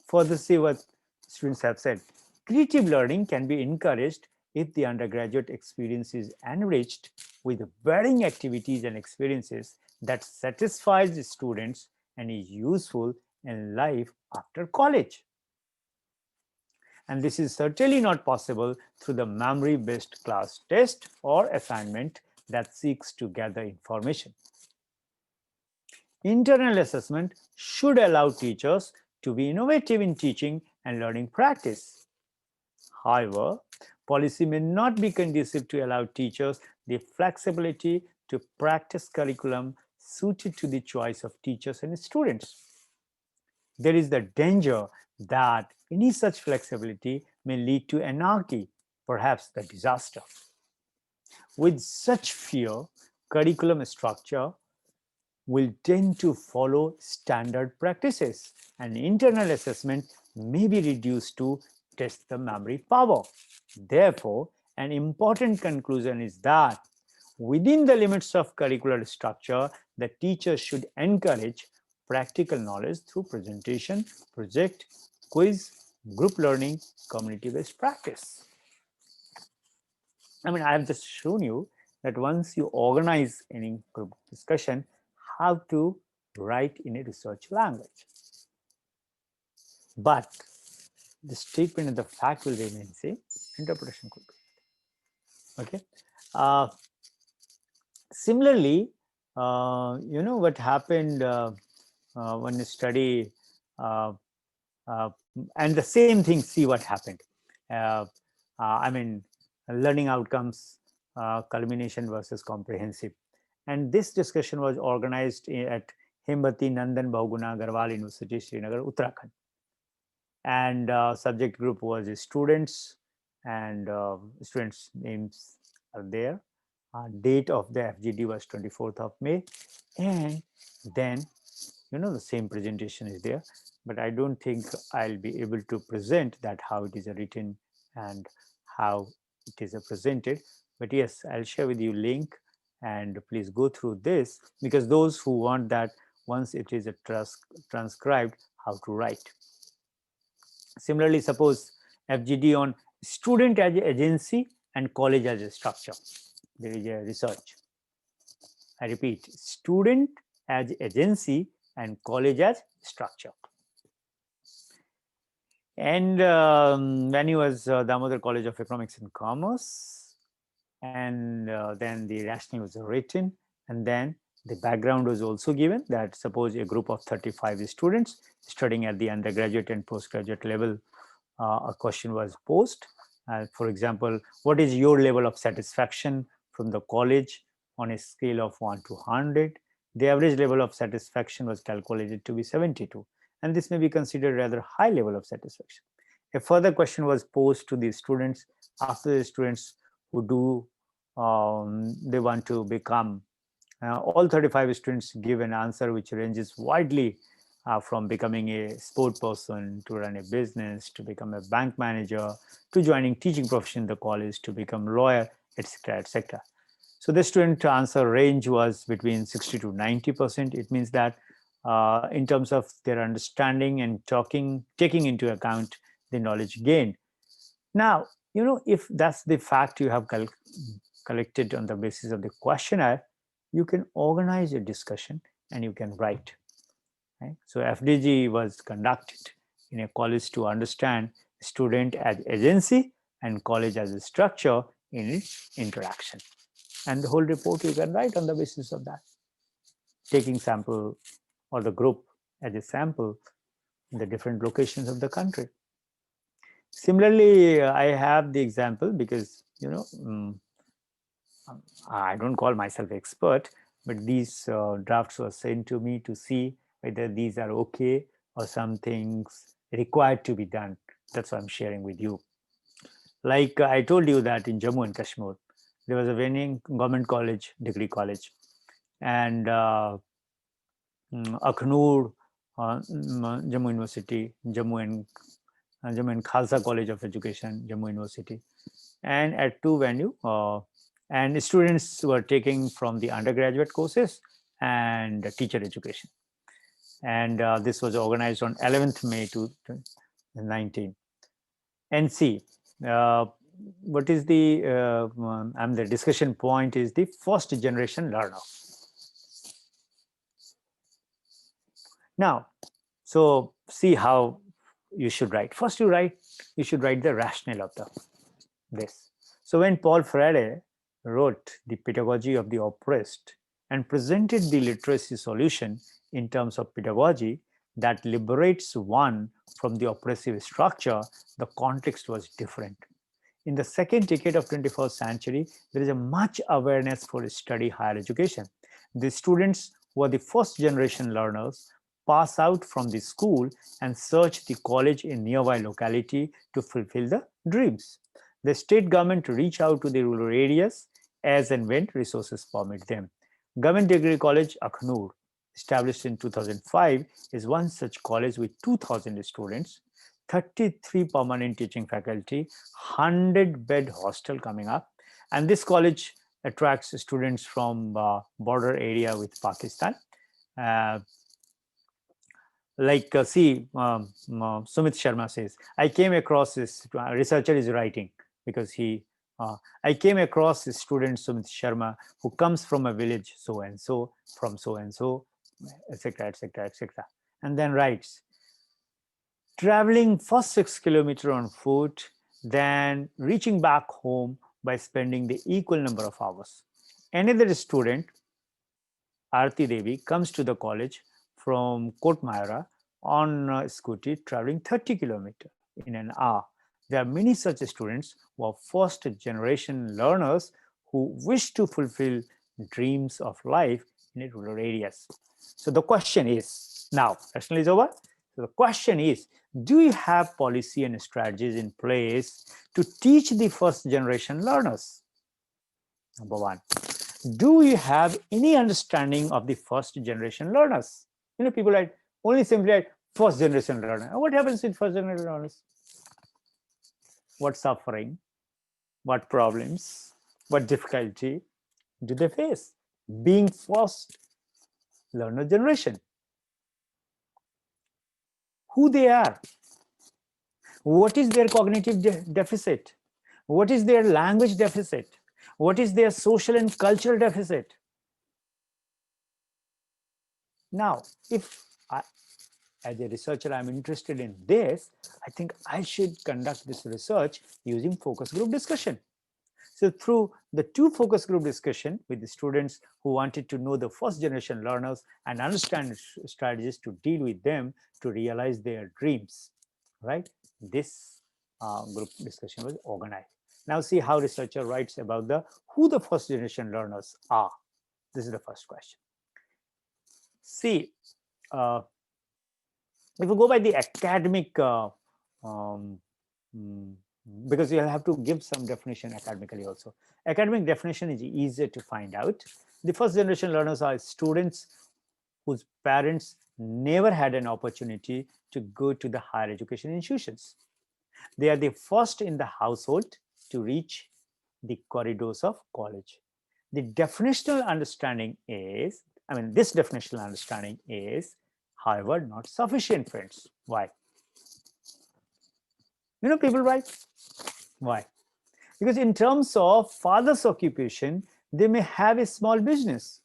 Further, see what students have said. Creative learning can be encouraged if the undergraduate experience is enriched with varying activities and experiences that satisfies the students and is useful in life after college. And this is certainly not possible through the memory-based class test or assignment that seeks to gather information. Internal assessment should allow teachers to be innovative in teaching and learning practice. However, policy may not be conducive to allow teachers the flexibility to practice curriculum suited to the choice of teachers and students. There is the danger that any such flexibility may lead to anarchy, perhaps the disaster. With such fear, curriculum structure will tend to follow standard practices, and internal assessment may be reduced to test the memory power. Therefore, an important conclusion is that within the limits of curricular structure, the teacher should encourage practical knowledge through presentation, project, quiz, group learning, community-based practice. I mean, I have just shown you that once you organize any group discussion, how to write in a research language. But the statement of the fact will remain same, interpretation could be. Okay. Uh, Similarly, you know what happened when you study, uh, uh, and the same thing, see what happened. Uh, I mean, learning outcomes, culmination versus comprehensive. And this discussion was organized at Hembati Nandan Bahuguna Agarwal University, Srinagar, Uttarakhand. And subject group was students, and students' names are there. Date of the FGD was 24th of May, and then the same presentation is there, but I don't think I'll be able to present that how it is written and how it is presented. But yes, I'll share with you link, and please go through this, because those who want that once it is a transcribed, how to write. Similarly, suppose FGD on student as agency and college as a structure. There is a research. I repeat, student as agency and college as structure. And when he was Damodar College of Economics and Commerce, and then the rationale was written, and then the background was also given, that suppose a group of 35 students studying at the undergraduate and postgraduate level, a question was posed. For example, what is your level of satisfaction from the college on a scale of 1 to 100? The average level of satisfaction was calculated to be 72, and this may be considered rather high level of satisfaction. A further question was posed to the students after the students who do they want to become. All 35 students give an answer which ranges widely from becoming a sport person to run a business, to become a bank manager, to joining teaching profession in the college, to become lawyer, etc., etc. So the student answer range was between 60 to 90%. It means that in terms of their understanding and taking into account the knowledge gained. Now, if that's the fact you have collected on the basis of the questionnaire, you can organize a discussion and you can write. Right? So FDG was conducted in a college to understand student as agency and college as a structure in its interaction. And the whole report you can write on the basis of that, taking sample or the group as a sample in the different locations of the country. Similarly, I have the example because, I don't call myself expert, but these drafts were sent to me to see whether these are okay or some things required to be done. That's what I'm sharing with you. Like I told you that in Jammu and Kashmir, there was a winning government college, degree college, and Akhnur, Jammu University, Jammu and Khalsa College of Education, Jammu University, and at two venues. And students were taking from the undergraduate courses and teacher education. And this was organized on 11th May 2019. And see, what is the discussion point is the first generation learner. Now, so see how you should write. First, you should write the rationale of this. So when Paul Freire wrote The Pedagogy of the Oppressed and presented the literacy solution in terms of pedagogy that liberates one from the oppressive structure, the context was different. In the second decade of 21st century, there is a much awareness for study higher education. The students were the first generation learners, pass out from the school and search the college in nearby locality to fulfill the dreams. The state government reach out to the rural areas as and when resources permit them. Government Degree College, Akhnur, established in 2005, is one such college with 2,000 students, 33 permanent teaching faculty, 100-bed hostel coming up. And this college attracts students from border area with Pakistan. Uh, Sumit Sharma says, I came across this, researcher is writing because I came across this student Sumit Sharma who comes from a village so and so, from so and so, etc., etc., etc. And then writes, traveling first 6 kilometers on foot, then reaching back home by spending the equal number of hours. Another student, Arti Devi, comes to the college from Kotmayara on a scooty, traveling 30 kilometers in an hour. There are many such students who are first generation learners who wish to fulfill dreams of life in rural areas. So the question is, now, national is over. So the question is, do you have policy and strategies in place to teach the first generation learners? Number one, do you have any understanding of the first generation learners? People like only simply like first generation learner. What happens with first generation learners? What suffering, what problems, what difficulty do they face being first learner generation? Who they are? What is their cognitive deficit? What is their language deficit? What is their social and cultural deficit? Now, if as a researcher, I'm interested in this, I think I should conduct this research using focus group discussion. So through the 2 focus group discussion with the students who wanted to know the first generation learners and understand strategies to deal with them to realize their dreams, right? This group discussion was organized. Now see how researcher writes about who the first generation learners are. This is the first question. See, if you go by the academic, um, mm, because you'll have to give some definition academically also. Academic definition is easier to find out. The first generation learners are students whose parents never had an opportunity to go to the higher education institutions. They are the first in the household to reach the corridors of college. The definitional understanding is, this definitional understanding is, however, not sufficient, friends. Why? People write. Why? Because in terms of father's occupation, they may have a small business.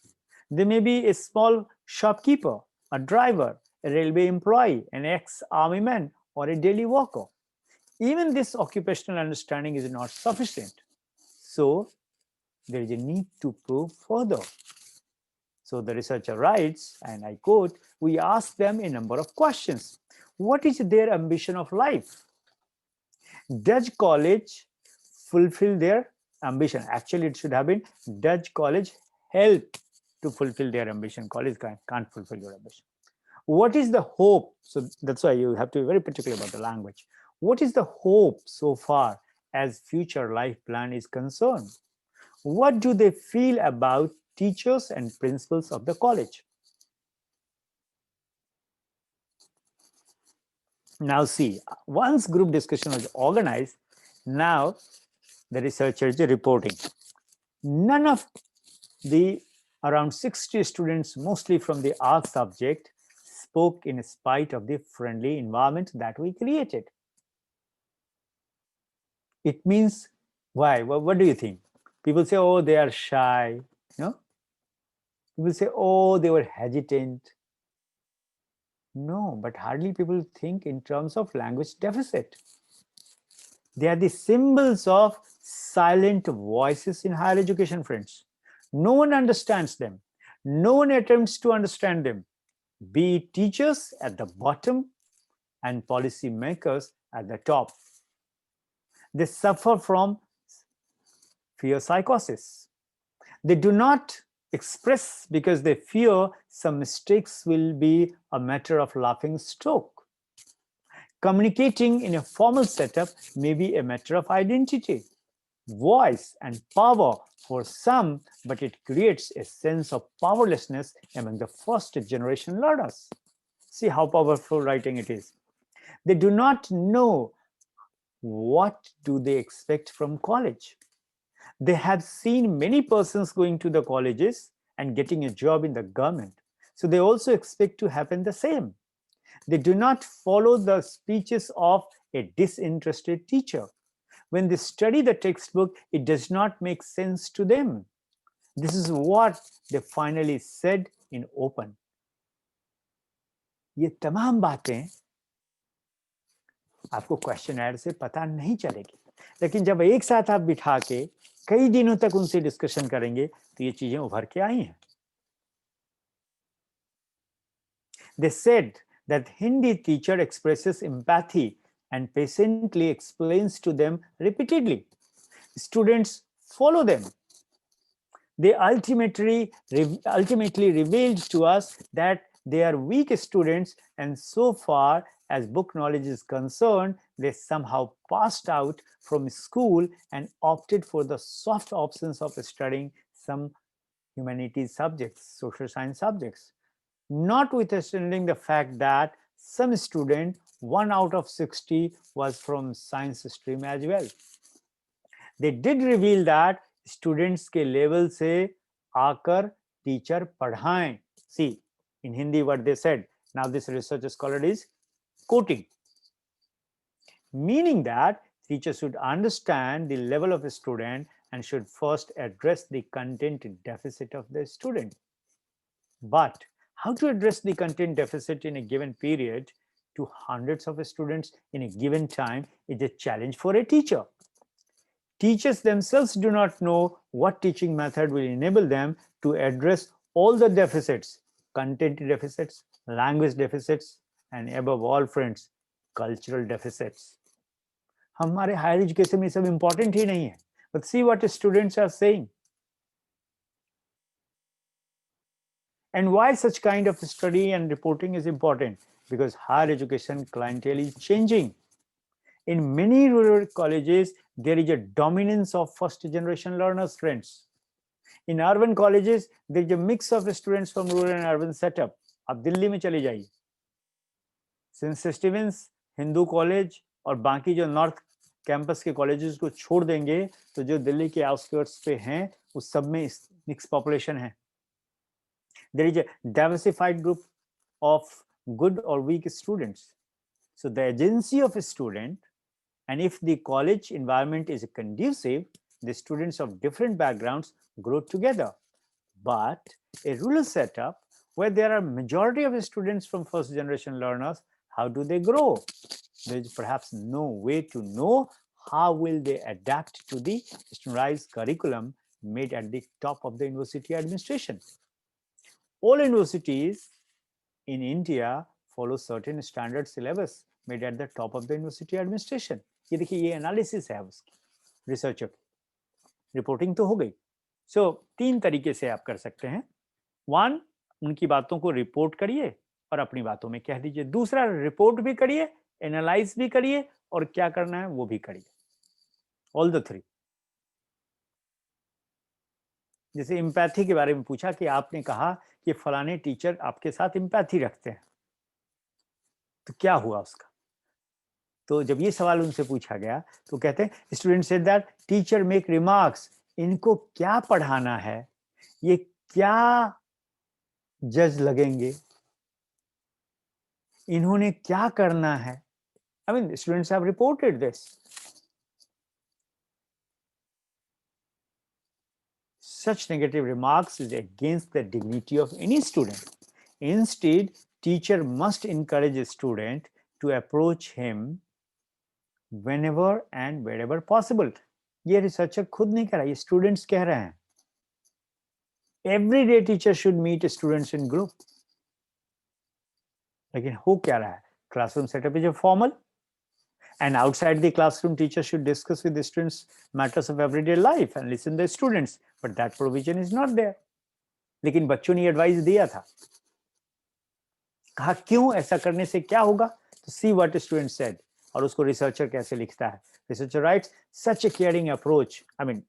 They may be a small shopkeeper, a driver, a railway employee, an ex-army man, or a daily worker. Even this occupational understanding is not sufficient. So there is a need to probe further. So the researcher writes, and I quote, we ask them a number of questions. What is their ambition of life? Does college fulfill their ambition? Actually, it should have been, does college help to fulfill their ambition? College can't fulfill your ambition. What is the hope? So that's why you have to be very particular about the language. What is the hope so far as future life plan is concerned? What do they feel about teachers and principals of the college? Now see, once group discussion was organized, now the researchers are reporting. None of the around 60 students, mostly from the art subject, spoke in spite of the friendly environment that we created. It means, why? What do you think? People say, oh, they are shy. People say, oh, they were hesitant. No, but hardly people think in terms of language deficit. They are the symbols of silent voices in higher education, friends. No one understands them. No one attempts to understand them, be it teachers at the bottom and policy makers at the top. They suffer from fear psychosis. They do not express because they fear some mistakes will be a matter of laughing stock. Communicating in a formal setup may be a matter of identity, voice, and power for some, but it creates a sense of powerlessness among the first generation learners. See how powerful writing it is. They do not know what do they expect from college. They have seen many persons going to the colleges and getting a job in the government. So they also expect to happen the same. They do not follow the speeches of a disinterested teacher. When they study the textbook, it does not make sense to them. This is what they finally said in open. ये तमाम बातें आपको questionnaire से पता नहीं चलेगी, लेकिन जब एक साथ आप बिठा के कई दिनों तक उनसे डिस्कशन करेंगे तो ये चीजें उभर के आई हैं. They said that Hindi teacher expresses empathy and patiently explains to them repeatedly. Students follow them. They ultimately revealed to us that they are weak students, and so far as book knowledge is concerned, they somehow passed out from school and opted for the soft options of studying some humanities subjects, social science subjects, notwithstanding the fact that some student, 1 out of 60, was from science stream as well. They did reveal that students के level से आकर teacher पढ़ाएं. See, in Hindi what they said, now this research scholar is quoting, meaning that teachers should understand the level of a student and should first address the content deficit of the student. But how to address the content deficit in a given period to hundreds of students in a given time is a challenge for a teacher. Teachers themselves do not know what teaching method will enable them to address all the deficits, content deficits, language deficits, and above all, friends, cultural deficits. हमारे higher education में सब important ही नहीं है. But see what students are saying. And why such kind of study and reporting is important? Because higher education clientele is changing. In many rural colleges, there is a dominance of first generation learners, friends. In urban colleges, there is a mix of students from rural and urban setup. आप दिल्ली में चले जाइए, Saint Stevens, Hindu college और बाकी जो north campus के colleges को छोड़ देंगे तो जो दिल्ली के आउटस्कर्ट्स पे हैं उस सब में मिक्स पॉपुलेशन है. There is a diversified group of good or weak students. So the agency of a student, and if the college environment is conducive, the students of different backgrounds grow together. But a rural setup where there are majority of students from first generation learners, how do they grow? There is perhaps no way to know how will they adapt to the standardized curriculum made at the top of the university administration. All universities in India follow certain standard syllabus made at the top of the university administration. ये देखिए ये analysis है उसकी, researcher की. Reporting तो हो गई. सो 3 तरीके से आप कर सकते हैं. 1, उनकी बातों को रिपोर्ट करिए और अपनी बातों में कह दीजिए. दूसरा, रिपोर्ट भी करिए, एनालाइज भी करिए और क्या करना है वो भी करिए. All the 3. जैसे एम्पैथी के बारे में पूछा कि आपने कहा कि फलाने टीचर आपके साथ एम्पैथी रखते हैं, तो क्या हुआ उसका? तो जब ये सवाल उनसे पूछा गया तो कहते हैं student said that teacher make remarks, इनको क्या पढ़ाना है, ये क्या जज लगेंगे, इन्होंने क्या करना है. I mean, students have reported this. Such negative remarks is against the dignity of any student. Instead, teacher must encourage a student to approach him whenever and wherever possible. ये रिसर्चर खुद नहीं कह रहा, ये स्टूडेंट्स कह रहे हैं. Every day teacher should meet students in group. लेकिन हो क्या रहा है? Classroom setup is formal, and outside the classroom, teacher should discuss with the students matters of everyday life and listen to the students. But that provision is not there. लेकिन बच्चों ने advice दिया था, कहा क्यों, ऐसा करने से क्या होगा, तो सी व्हाट स्टूडेंट सेड, और उसको रिसर्चर कैसे लिखता है. Researcher rights such A caring approach, I mean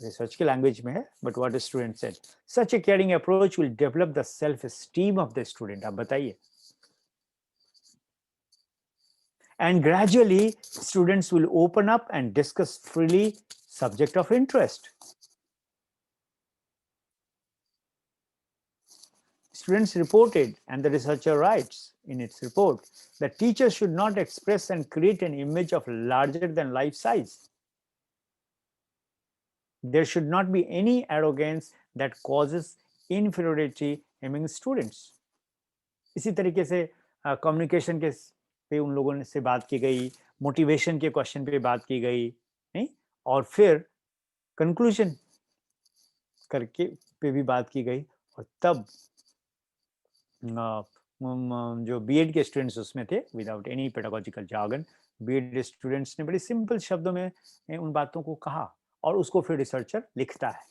research की लैंग्वेज में है, but what student said, such A caring approach will develop the self esteem of the student. आप बताइए. And gradually, students will open up and discuss freely subject of interest. Students reported, and the researcher writes in its report, that teachers should not express and create an image of larger than life size. There should not be any arrogance that causes inferiority among students. इसी तरीके से communication के पे उन लोगों ने से बात की गई, मोटिवेशन के क्वेश्चन पे बात की गई, नहीं, और फिर कंक्लूजन करके पे भी बात की गई. और तब जो बीएड के स्टूडेंट्स उसमें थे, without any pedagogical jargon, BEd students ने बड़े सिंपल शब्दों में उन बातों को कहा, और उसको फिर रिसर्चर लिखता है.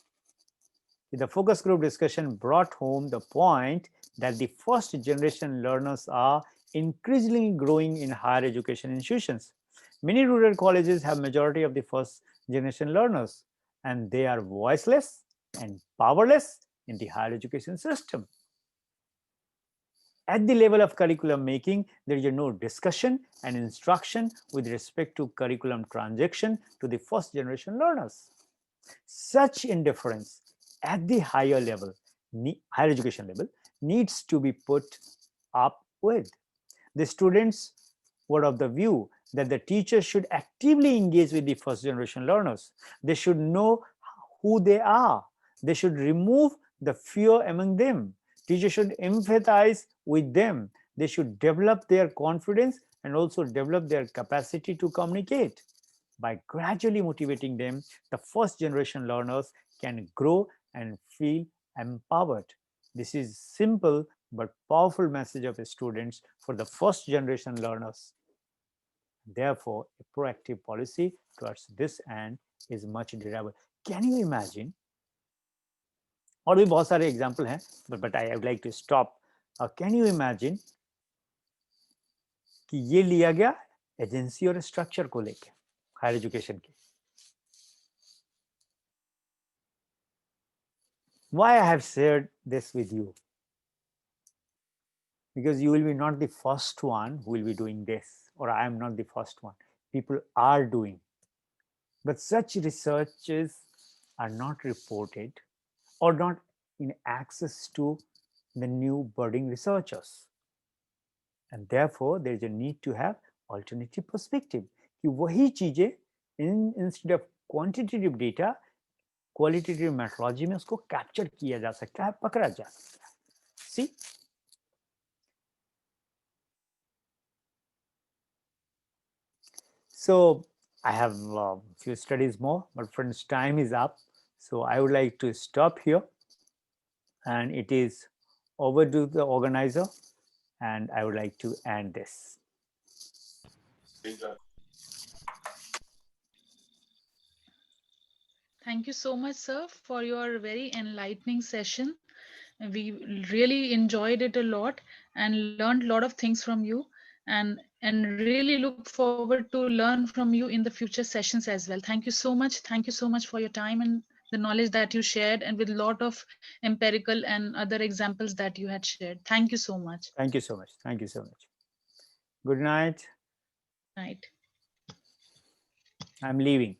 The focus group discussion brought home the point that the first generation learners are increasingly growing in higher education institutions. Many rural colleges have majority of the first generation learners, and they are voiceless and powerless in the higher education system. At the level of curriculum making, there is no discussion and instruction with respect to curriculum transaction to the first generation learners. Such indifference at the higher level, higher education level, needs to be put up with. The students were of the view that the teachers should actively engage with the first generation learners. They should know who they are. They should remove the fear among them. Teachers should empathize with them. They should develop their confidence and also develop their capacity to communicate. By gradually motivating them, the first generation learners can grow and feel empowered. This is simple but powerful message of students for the first generation learners. Therefore, a proactive policy towards this end is much desirable. Can you imagine? और भी बहुत सारे example हैं, but I would like to stop. Can you imagine कि ये लिया गया agency और स्ट्रक्चर को लेके हायर एजुकेशन के. Why I have shared this with you? Because you will be not the first one who will be doing this, or I am not the first one. People are doing. But such researches are not reported or not in access to the new budding researchers. And therefore, there is a need to have alternative perspective. कि वही चीजें instead of quantitative data, qualitative methodology में उसको capture किया जा सकता है, पकड़ा जा सकता है. See? So I have a few studies more, but friends, time is up. So I would like to stop here, and it is over to the organizer, and I would like to end this. Thank you so much, sir, for your very enlightening session. We really enjoyed it a lot and learned a lot of things from you, and really look forward to learn from you in the future sessions as well. Thank you so much. Thank you so much for your time and the knowledge that you shared, and with a lot of empirical and other examples that you had shared. Thank you so much. Thank you so much. Thank you so much. Good night. Good night. I'm leaving.